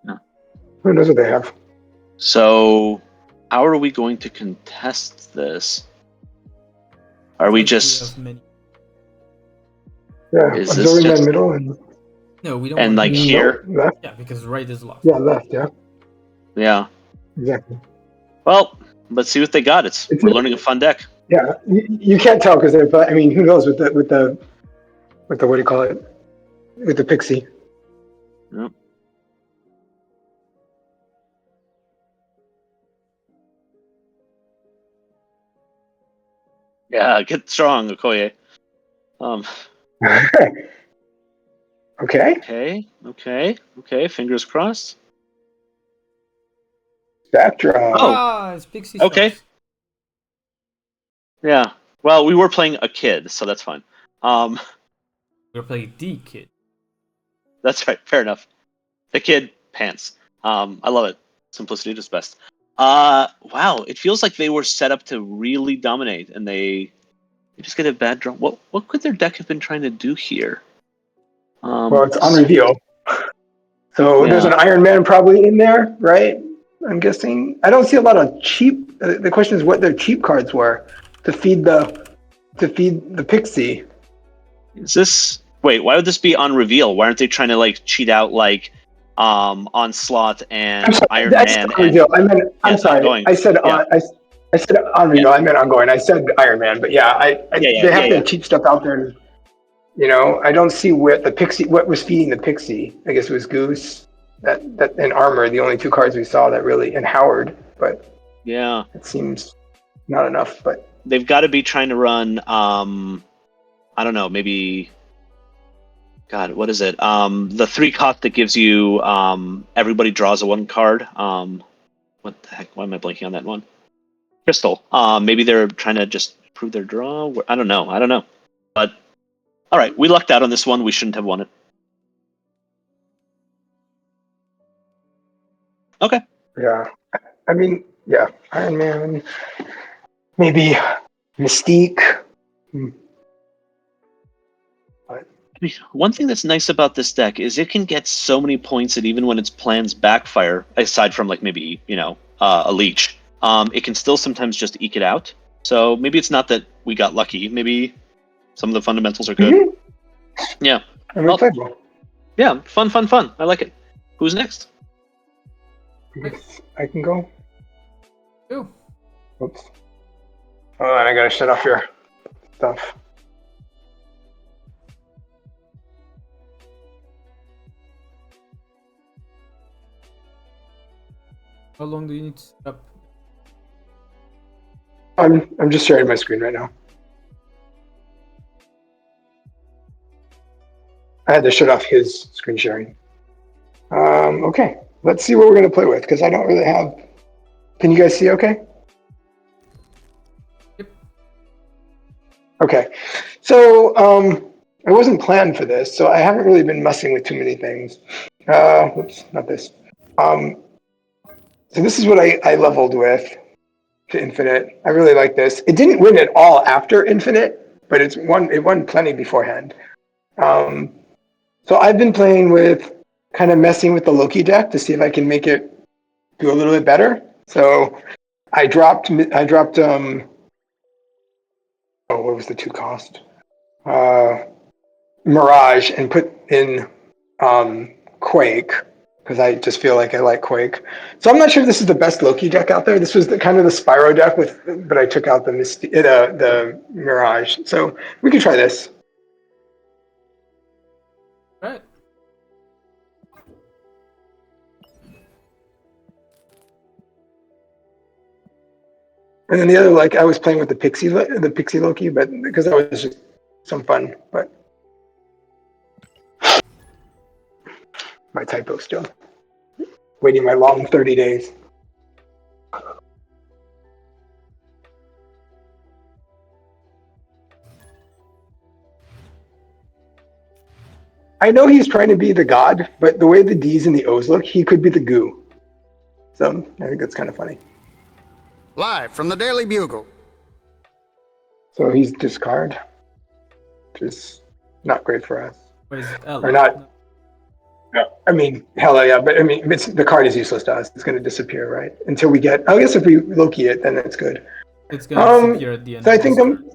No. Who knows what they have? So, how are we going to contest this? Are we just? Yeah, Is this Absorbing just- Man middle and No, we don't. And want like to. here? No, left. Yeah, because right is lost. Yeah, left. Yeah, Yeah. exactly. Well, let's see what they got. We're learning a fun deck. Yeah, you can't tell because they're. I mean, who knows with the what do you call it? With the Pixie. Yep. Yeah, get strong, Okoye. Okay. Okay. Fingers crossed. Spectra. Oh. It's Pixie Okay. Stars. Yeah. Well, we were playing a kid, so that's fine. We're playing D Kid. That's right. Fair enough. The kid pants. I love it. Simplicity is best. Wow. It feels like they were set up to really dominate, and they just get a bad draw. What could their deck have been trying to do here? Well, it's on reveal. So there's an Iron Man probably in there, right? I'm guessing. I don't see a lot of cheap. The question is what their cheap cards were to feed the Pixie. Is this? Wait, why would this be on reveal? Why aren't they trying to like cheat out like Onslaught and Iron Man? Reveal. I'm sorry. Ongoing. I said I said on reveal. I meant ongoing. I said Iron Man, but they have their cheap stuff out there. You know, I don't see where the Pixie. What was feeding the Pixie? I guess it was Goose, that and Armor. The only 2 cards we saw that really, and Howard. But yeah, it seems not enough. But they've got to be trying to run. I don't know, maybe God, what is it? The 3 cost that gives you everybody draws a 1 card. What the heck? Why am I blanking on that one? Crystal. Maybe they're trying to just prove their draw. I don't know. But all right, we lucked out on this one. We shouldn't have won it. Okay. Yeah. I mean, yeah. Iron Man. Maybe Mystique. One thing that's nice about this deck is it can get so many points that even when its plans backfire, aside from like maybe a leech, it can still sometimes just eke it out. So maybe it's not that we got lucky. Maybe some of the fundamentals are good. Mm-hmm. Yeah. And we played well. Yeah. Fun. I like it. Who's next? I can go. Ooh. Oops. Hold on, I gotta shut off your stuff. How long do you need to set up? I'm just sharing my screen right now. I had to shut off his screen sharing. Okay, let's see what we're gonna play with because I don't really have. Can you guys see? Okay. Yep. Okay, so I wasn't planned for this, so I haven't really been messing with too many things. Oops, not this. So this is what I leveled with to Infinite. I really like this. It didn't win at all after Infinite, but it won plenty beforehand. So I've been playing with kind of messing with the Loki deck to see if I can make it do a little bit better. So I dropped oh, what was the 2 cost? Mirage and put in Quake because I just feel like I like Quake. So I'm not sure if this is the best Loki deck out there. This was kind of the Spyro deck but I took out the Mirage. So we can try this. Right. And then the other, like I was playing with the Pixie Loki, but because that was just some fun. But my typo still waiting my long 30 days. I know he's trying to be the god, but the way the D's and the O's look, he could be the goo. So I think that's kind of funny. Live from the Daily Bugle. So he's discard, which is not great for us. Wait, is it Ella? Or not. No, I mean, hell yeah, but I mean, the card is useless to us. It's going to disappear, right? Until we get. I guess if we Loki it, then that's good. It's gonna disappear at the end. So I of think this I'm. turn.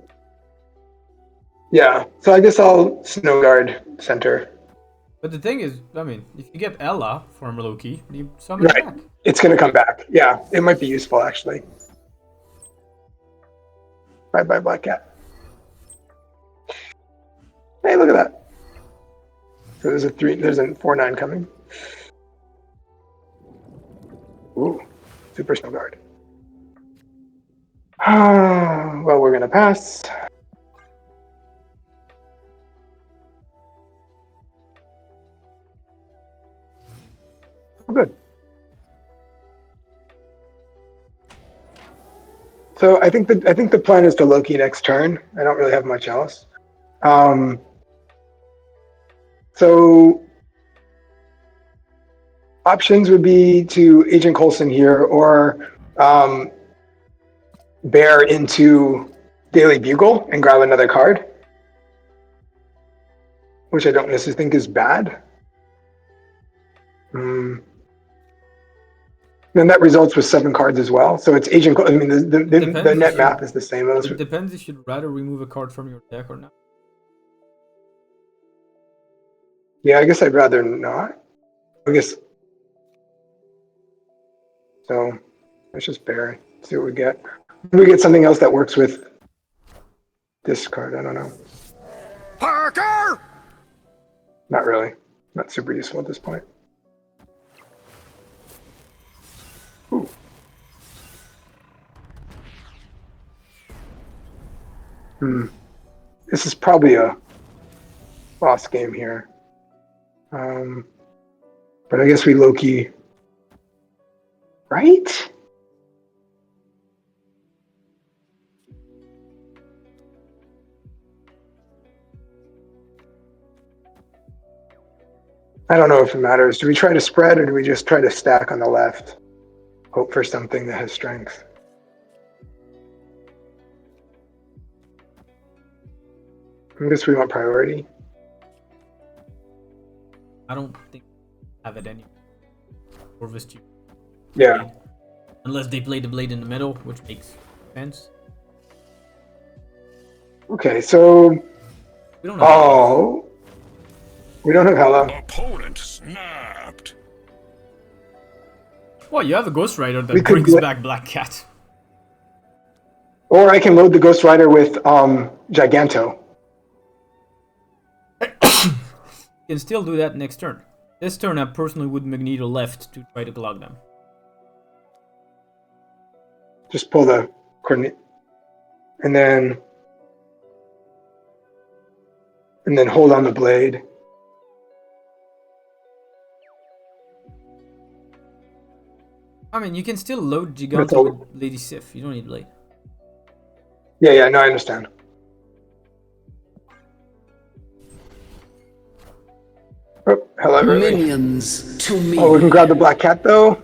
Yeah, so I guess I'll Snow Guard center. But the thing is, I mean, if you get Ella from Loki, you summon it Right. back. It's going to come back. Yeah, it might be useful actually. Bye bye, Black Cat. Hey, look at that. So there's a 4/9 coming. Ooh, Super Snow Guard. Well, we're gonna pass. Oh, good. So I think the plan is to Loki next turn. I don't really have much else. So options would be to Agent Coulson here or bear into Daily Bugle and grab another card, which I don't necessarily think is bad. Then that results with 7 cards as well. So it's Agent. I mean, the net math is the same. It depends if you'd rather remove a card from your deck or not. Yeah, I guess I'd rather not. I guess. So let's just bear. See what we get. Maybe we get something else that works with this card. I don't know. Parker! Not really. Not super useful at this point. Ooh. This is probably a lost game here. But I guess we low-key... Right? I don't know if it matters. Do we try to spread or do we just try to stack on the left? Hope for something that has strength. I guess we want priority. I don't think I have it any. Corvus to Yeah. unless they play the blade in the middle, which makes sense. Okay, so... We don't know. Oh... We don't have Hela. Opponent snapped. Well, you have a Ghost Rider We that could brings gl- back Black Cat. Or I can load the Ghost Rider with Giganto. You can still do that next turn. This turn, I personally would Magneto left to try to clog them. Just pull the coordinate. And then hold on the blade. I mean, you can still load That's Giganto all. with Lady Sif. You don't need blade. Yeah, no, I understand. Oh, hello, really. Minions to me. Oh, we can grab the Black Cat, though.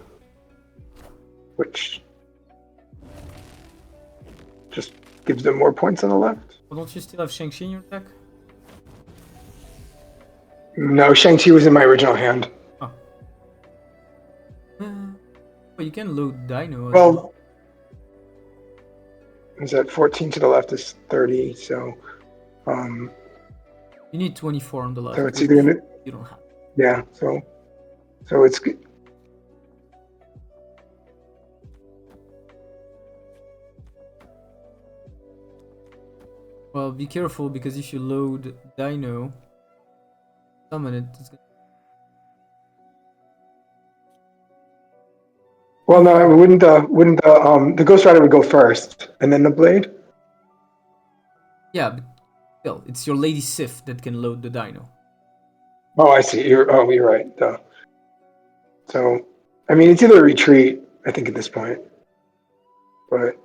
Which just gives them more points on the left. Well, don't you still have Shang-Chi in your deck? No, Shang-Chi was in my original hand. Well, you can load Dino. As Well, is that 14 to the left is 30, so you need 24 on the left. so it's which either gonna, you don't have. yeah, so it's good. Well, be careful because if you load Dino, summon it. It's gonna... Well, no, wouldn't the Ghost Rider would go first and then the blade? Yeah, but still, it's your Lady Sif that can load the Dino. Oh, I see. You're right. Duh. So, I mean, it's either a retreat, I think, at this point, but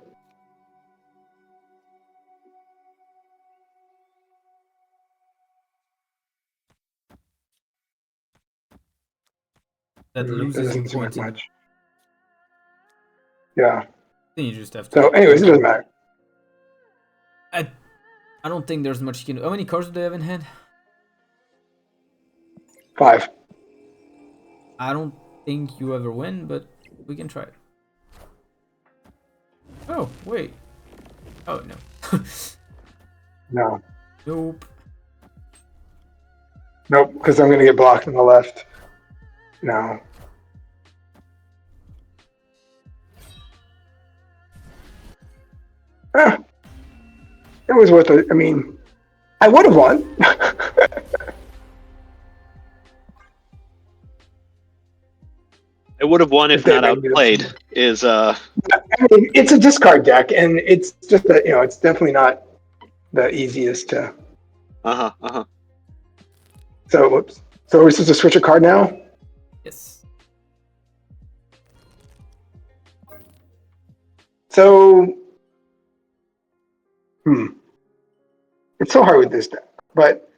That it loses doesn't you seem like points. much. Yeah. Then you just have to. So, anyways, it doesn't matter. I don't think there's much you can do. How many cards do they have in hand? 5. I don't think you ever win, but we can try it. Oh, wait. Oh, no. No. Nope. Nope, because I'm gonna get blocked on the left. No. Ah, it was worth it. I mean, I would have won. I would have won if They not made me outplayed. Is I mean, it's a discard deck, and it's just that, it's definitely not the easiest to. So, whoops. So are we supposed to switch a card now? Yes. So, it's so hard with this deck, but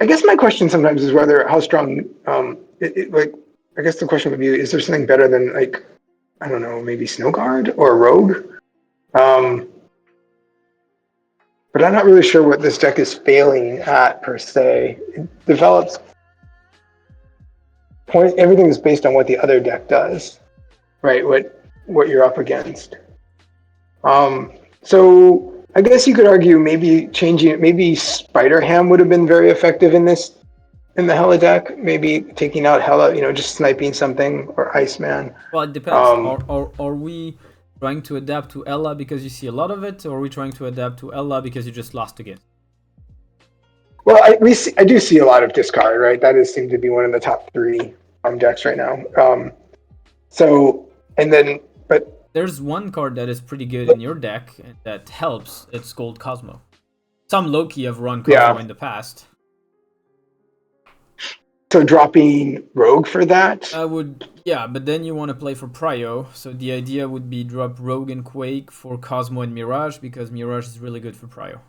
I guess my question sometimes is how strong. I guess the question would be: is there something better than, like, I don't know, maybe Snowguard or Rogue? But I'm not really sure what this deck is failing at per se. It develops points. Everything is based on what the other deck does, right? What you're up against. So I guess you could argue maybe changing it. Maybe Spider Ham would have been very effective in the Hela deck. Maybe taking out Hela, just sniping something, or Iceman. Well, it depends. Are we trying to adapt to Ella because you see a lot of it, or are we trying to adapt to Ella because you just lost again? Well, I do see a lot of discard, right? That is seemed to be one of the top 3 decks right now. But there's one card that is pretty good in your deck and that helps. It's Gold Cosmo. Some Loki have run Cosmo in the past. So dropping Rogue for that? I would, yeah, but then you want to play for Prio. So the idea would be drop Rogue and Quake for Cosmo and Mirage because Mirage is really good for Prio.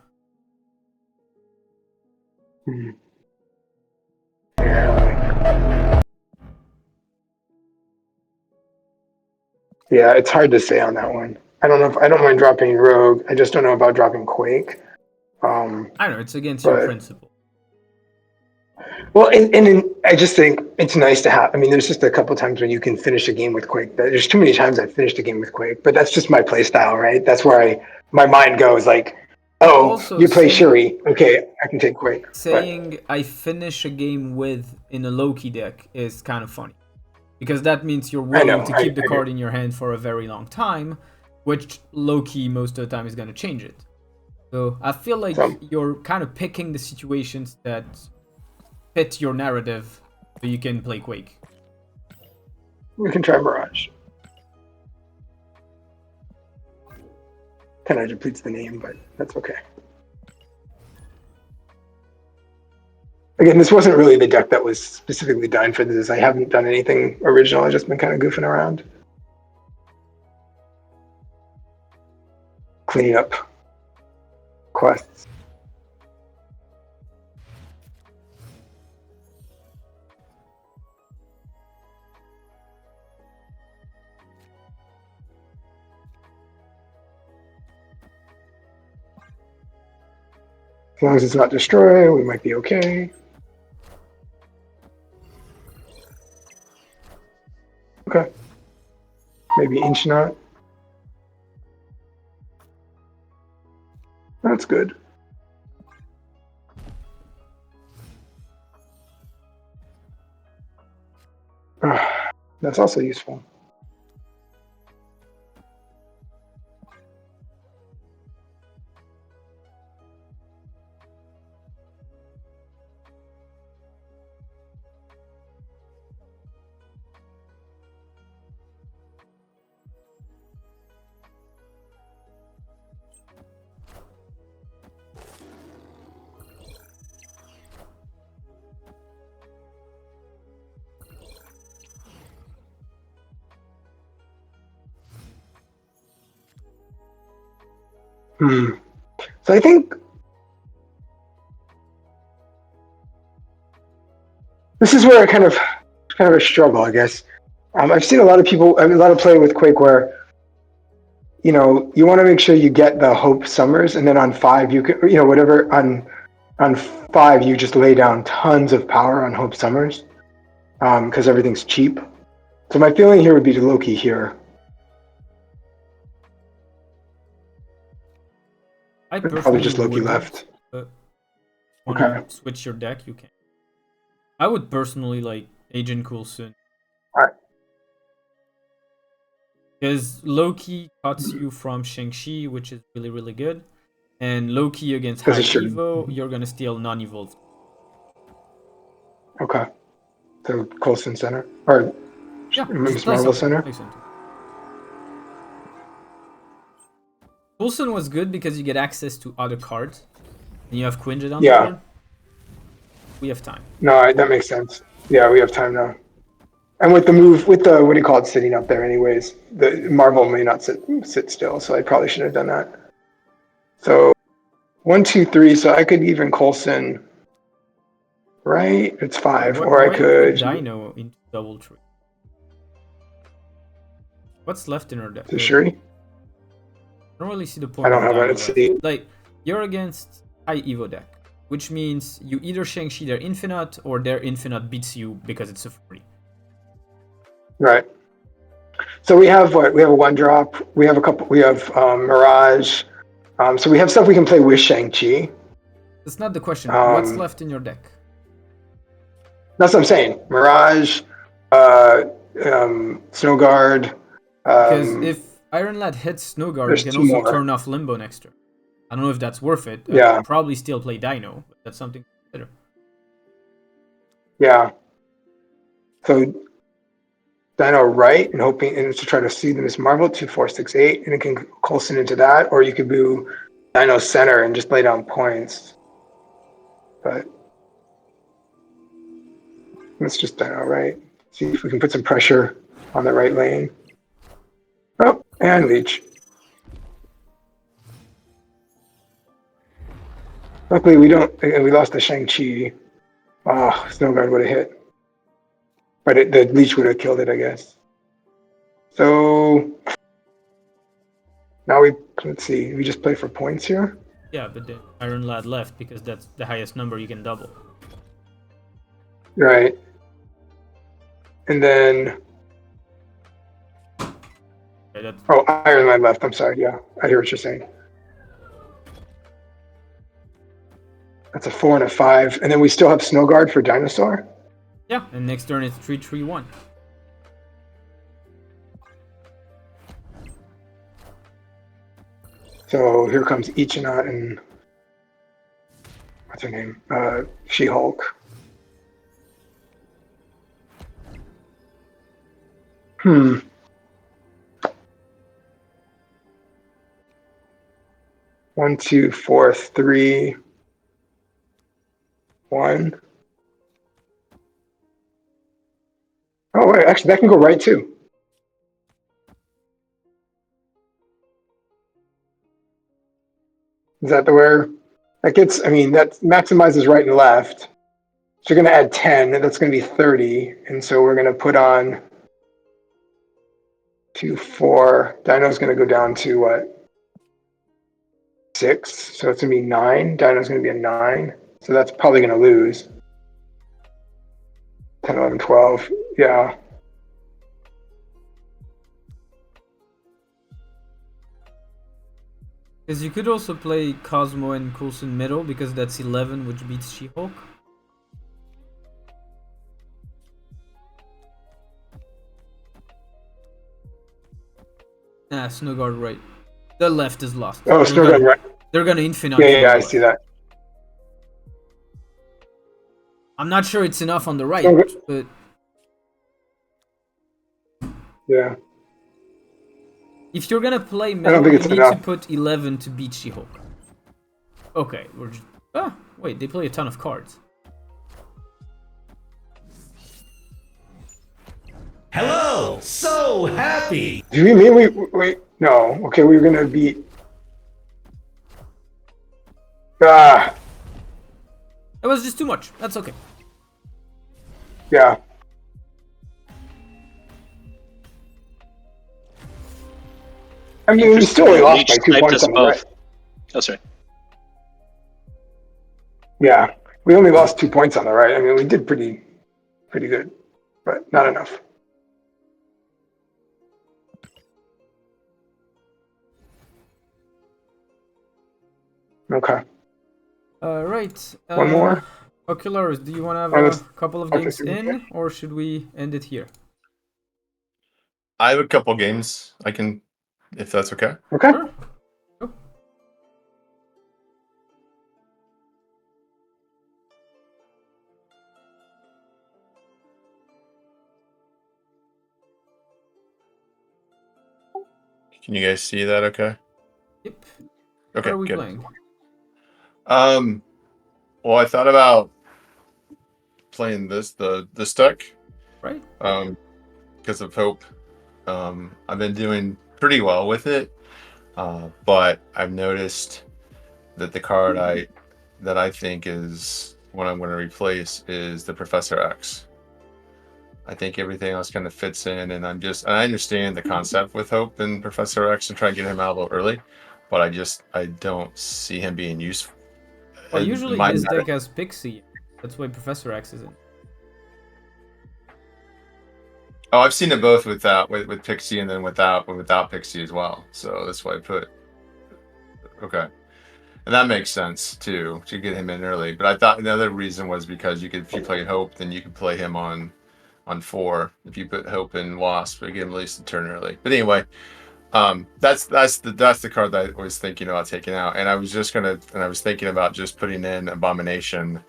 Yeah, it's hard to say on that one. I don't mind dropping Rogue. I just don't know about dropping Quake. I don't know, it's against your principle. Well, and I just think it's nice to have. I mean, there's just a couple times when you can finish a game with Quake. There's too many times I've finished a game with Quake, but that's just my play style, right? That's where my mind goes like, oh, Also, you play Shuri. Okay, I can take Quake. Saying I finish a game with in a Loki deck is kind of funny. Because that means you're willing to keep the card in your hand for a very long time, which Loki most of the time is going to change it. So I feel like you're kind of picking the situations that fit your narrative so you can play Quake. We can try Mirage. Kind of depletes the name, but that's okay. Again, this wasn't really the deck that was specifically designed for this. I haven't done anything original. I've just been kind of goofing around. Cleaning up quests. As long as it's not destroy, we might be okay. Okay. Maybe Inch Knot. That's good. That's also useful. So I think this is where I kind of a struggle, I guess. I've seen a lot of people, a lot of play with Quake where, you know, you want to make sure you get the Hope Summers, and then on 5 you can, you know, whatever on 5 you just lay down tons of power on Hope Summers, because everything's cheap. So my feeling here would be to Loki here. I probably just Loki left. Okay. Switch your deck, you can. I would personally like Agent Coulson. Alright. Because Loki cuts you from Shang-Chi, which is really, really good. And Loki against High Evo, you're going to steal non-evolved. Okay. So Coulson Center? Or Miss Marvel Center? Coulson was good because you get access to other cards. And you have Quinjet on the board. We have time. No, that makes sense. Yeah, we have time now. And with the move, with the, what do you call it, sitting up there anyways, the Marvel may not sit still, so I probably should have done that. So 1, 2, 3, so I could even Coulson, right? It's 5, or I could... Dino into double tree. What's left in our deck? To Shuri? I don't really see the point. I don't have it. See. Like, you're against High Evo deck, which means you either Shang-Chi their Infinite, or their Infinite beats you because it's a free. Right. So we have what? We have a 1-drop. We have a couple. We have Mirage. So we have stuff we can play with Shang-Chi. That's not the question. What's left in your deck? That's what I'm saying. Mirage, Snowguard. Because if Iron Lad hits Snowguard, you can also turn off Limbo next turn. I don't know if that's worth it. Yeah. I'd probably still play Dino, but that's something to consider. Yeah. So Dino right, and hoping and to try to see the Miss Marvel 2, 4, 6, 8, and it can Coulson into that, or you could do Dino center and just lay down points. But Let's just Dino right. See if we can put some pressure on the right lane. Oh, and Leech. Luckily, we lost the Shang-Chi. Oh, Snow Guard would have hit. But the Leech would have killed it, I guess. So now let's see, we just play for points here? Yeah, but the Iron Lad left because that's the highest number you can double. Right. And then, Okay, oh, Iron Lad left, I'm sorry, yeah. I hear what you're saying. That's a 4 and a 5. And then we still have Snow Guard for Dinosaur? yeah, and next turn it's 3-3-1. So here comes Ichinot and what's her name? She-Hulk. Hmm. One, two, four, three, one. Oh wait, actually that can go right too. Is that the where that gets? I mean, that maximizes right and left. So you're going to add 10, and that's going to be 30. And so we're going to put on 2, 4. Dino's going to go down to what? 6. So it's going to be 9. Dino's going to be a 9. So that's probably going to lose. 10, 11, 12. Yeah. Because you could also play Cosmo and Coulson middle because that's 11, which beats She-Hulk. Nah, Snow Guard right. The left is lost. Oh, Snow Guard right. They're gonna infinite. Yeah, I see that. I'm not sure it's enough on the right, but yeah. If you're gonna play I don't middle, think you it's need enough. to put 11 to beat She-Hulk. Okay, we're just... Ah, wait, they play a ton of cards. Hello! So happy! Do you mean wait? No. Okay, we were gonna beat. Ah, It was just too much. That's okay. yeah. I mean, we still only lost by 2 Sniped points us on the right. both. Oh, sorry. Yeah, we only lost 2 points on the right. I mean, we did pretty good, but not enough. Okay. Right. One more? Ocularis, do you want to have Honest- a couple of okay, games okay. in, or should we end it here? I have a couple games I can, if that's okay. Okay. Sure. Go. Can you guys see that okay? Yep. Okay, What are we good. playing? Well, I thought about playing this deck, Right? because of Hope. I've been doing pretty well with it, but I've noticed that the card that I think is what I'm going to replace is the Professor X. I think everything else kind of fits in, and I understand the concept with Hope and Professor X and try and get him out a little early, but I don't see him being useful. Well, usually his deck has Pixie. That's why Professor X is in. Oh, I've seen it both with Pixie and then without Pixie as well. So that's why I put. Okay, and that makes sense too to get him in early. But I thought the other reason was because if you play Hope, then you could play him on 4. If you put Hope in Wasp, it get him at least a turn early. But anyway, that's the card that I was thinking about taking out, and I was thinking about just putting in Abomination,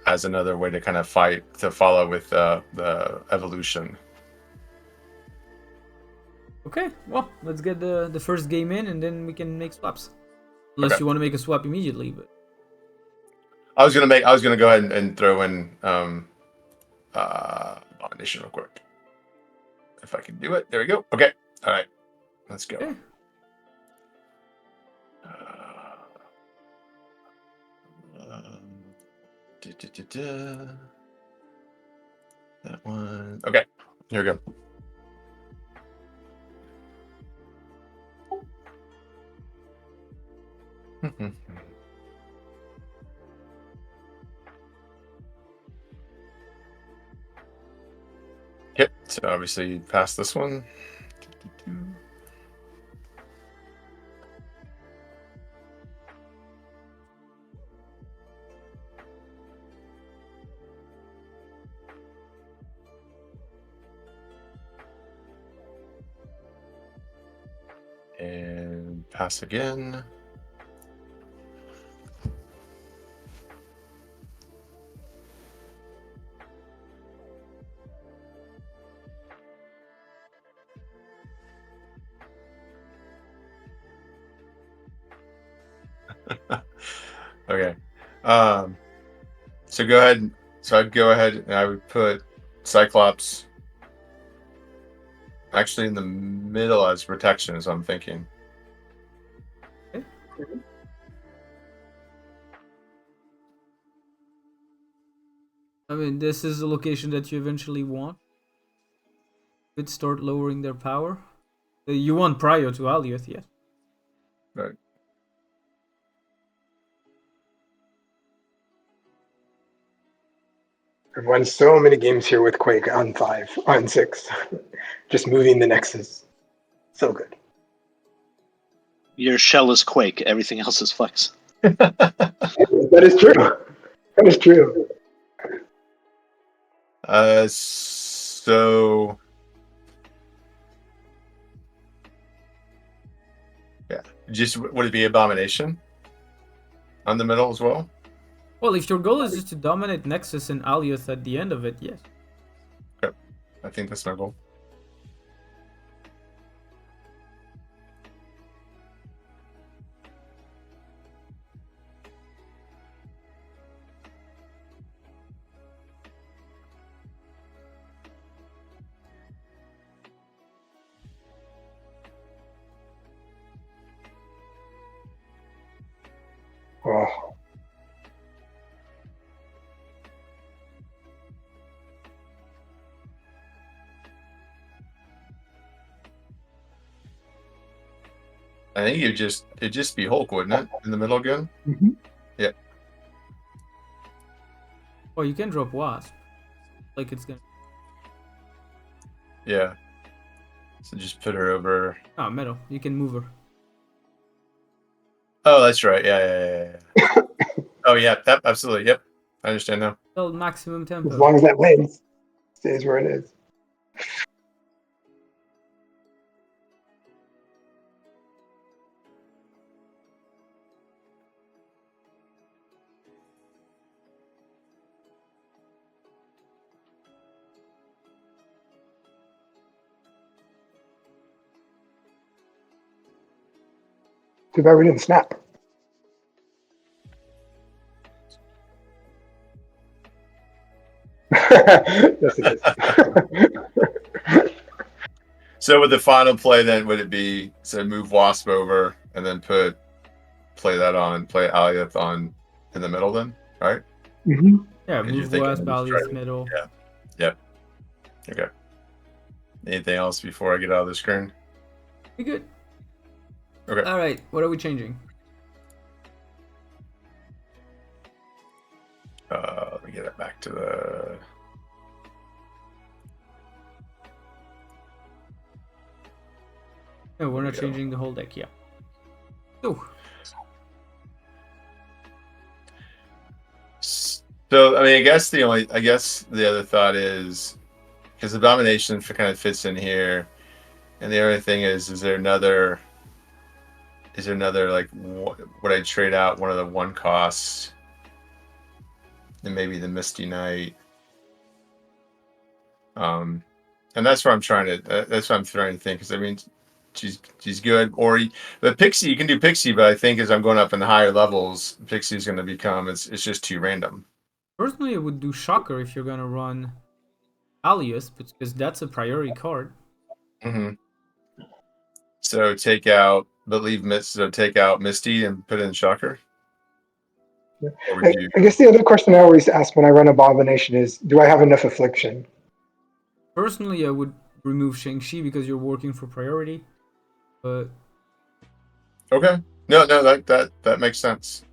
as another way to kind of follow with the evolution. Okay, well, let's get the first game in, and then we can make swaps. Unless Okay. you want to make a swap immediately, but I was gonna go ahead and throw in Abomination real quick. If I can do it. There we go. Okay. All right. Let's go. Okay. That one. Okay. Here we go. Okay, so obviously you passed this one. And pass again. Okay. So go ahead. So I'd go ahead and I would put Cyclops actually in the middle as protection, is what I'm thinking. I mean, this is the location that you eventually want. Could start lowering their power. You want prior to Alioth, yes. Right. I've won so many games here with Quake on 6. Just moving the Nexus. So good. Your shell is Quake. Everything else is Flex. That is true. That is true. So yeah, just would it be Abomination on the middle as well? Well, if your goal is just to dominate Nexus and Alioth at the end of it, yes. Okay. I think that's my goal. Oh. I think it'd just be Hulk, wouldn't it? In the middle again? Mm-hmm. Yeah. Or you can drop Wasp. Like it's gonna. Yeah. So just put her over. Ah, metal. You can move her. Oh, that's right. Yeah. Oh, yeah. Yep, absolutely. Yep. I understand now. Still maximum tempo. As long as that wins, stays where it is. Too bad we didn't snap. Yes, it is. So with the final play, then would it be move Wasp over and then play Alioth on in the middle then, right? Mm-hmm. Yeah, And you're move thinking Wasp, of just Alioth, trying- middle. Yeah. Yep. Okay. Anything else before I get out of the screen? Be good. Okay. Alright, what are we changing? Let me get it back to the. No, we're not There we go. changing the whole deck, yeah. Oh, So I mean, I guess the other thought is because Abomination kind of fits in here, and the other thing is there another like would I trade out one of the one costs, and maybe the Misty Knight, and that's what I'm trying to think, because I mean, she's good. But Pixie, you can do Pixie, but I think as I'm going up in the higher levels, Pixie is going to become it's just too random. Personally, I would do Shocker if you're gonna run Alias, because that's a priority card. Mm-hmm. So take out Misty and put in Shocker. I guess the other question I always ask when I run Abomination is, do I have enough Affliction? Personally, I would remove Shang-Chi because you're working for priority. But okay, no, that makes sense.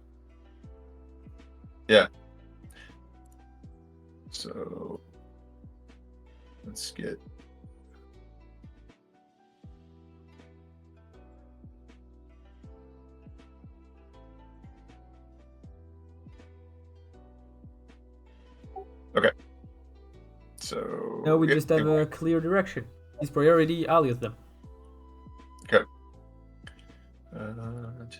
Yeah. So let's get. Okay. So now we just have a clear direction. His priority, Alias them. Okay. Okay.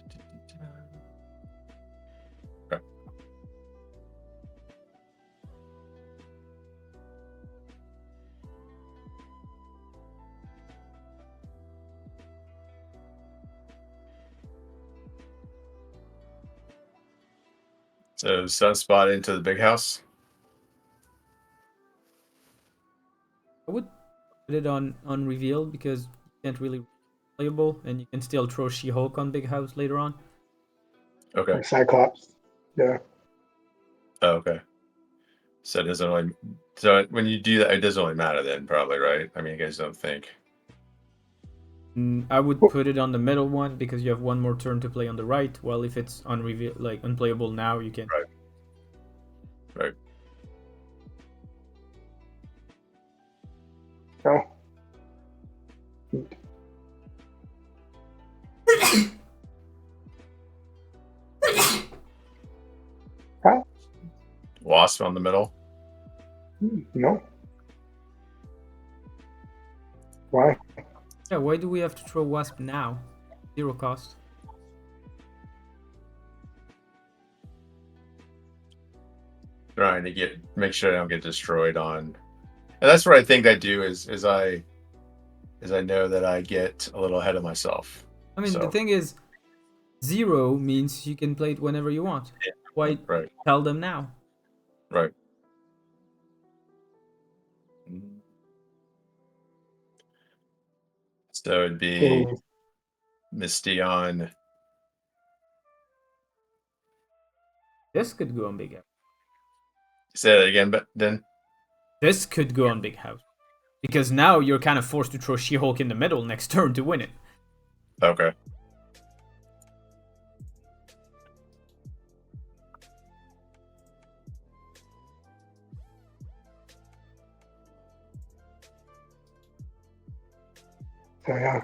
So Sunspot into the big house. I would put it on unrevealed because you can't really playable, and you can still throw She-Hulk on Big House later on. Okay. Like Cyclops. Yeah. Oh, okay. So it doesn't really. So when you do that, it doesn't really matter then, probably, right? I mean, you guys don't think. I would put it on the middle one because you have one more turn to play on the right. While if it's unplayable now, you can. Right. No. Wasp on the middle. No. Why? Yeah, why do we have to throw Wasp now? 0 cost. Trying to make sure I don't get destroyed on, and that's what I think I do is I know that I get a little ahead of myself. I mean, the thing is, 0 means you can play it whenever you want. Yeah. Why Right. tell them now? Right. So it'd be Misty on. This could go on Big House. Say that again, but then This could go on Big House. Because now you're kind of forced to throw She-Hulk in the middle next turn to win it. Okay. So yeah.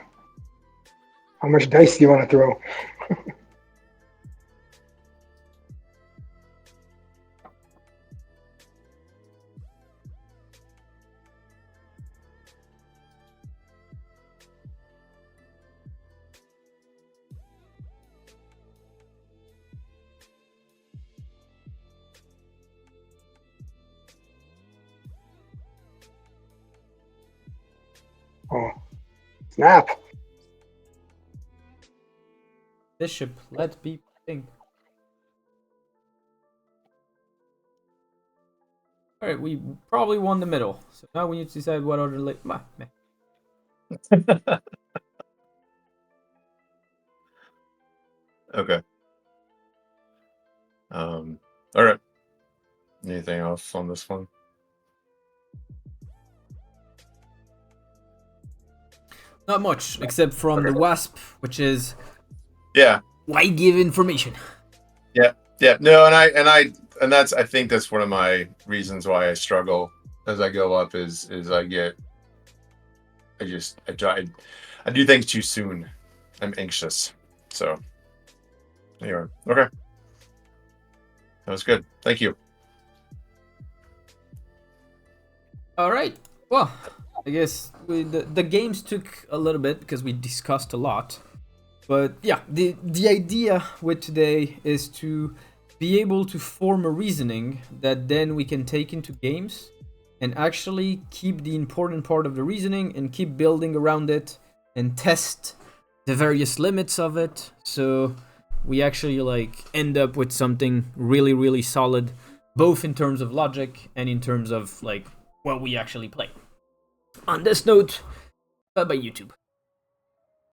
How much dice do you want to throw? Oh, snap. Bishop, let people think. Alright, we probably won the middle. So now we need to decide what other Okay. All right. Anything else on this one? Not much, except from the Wasp, which is why give information? Yeah. No, and that's I think that's one of my reasons why I struggle as I go up is I do things too soon. I'm anxious. So anyway, okay. That was good. Thank you. All right. Well, I guess the games took a little bit because we discussed a lot. But yeah, the idea with today is to be able to form a reasoning that then we can take into games and actually keep the important part of the reasoning and keep building around it and test the various limits of it. So we actually like end up with something really, really solid, both in terms of logic and in terms of like what we actually play. On this note, bye bye YouTube.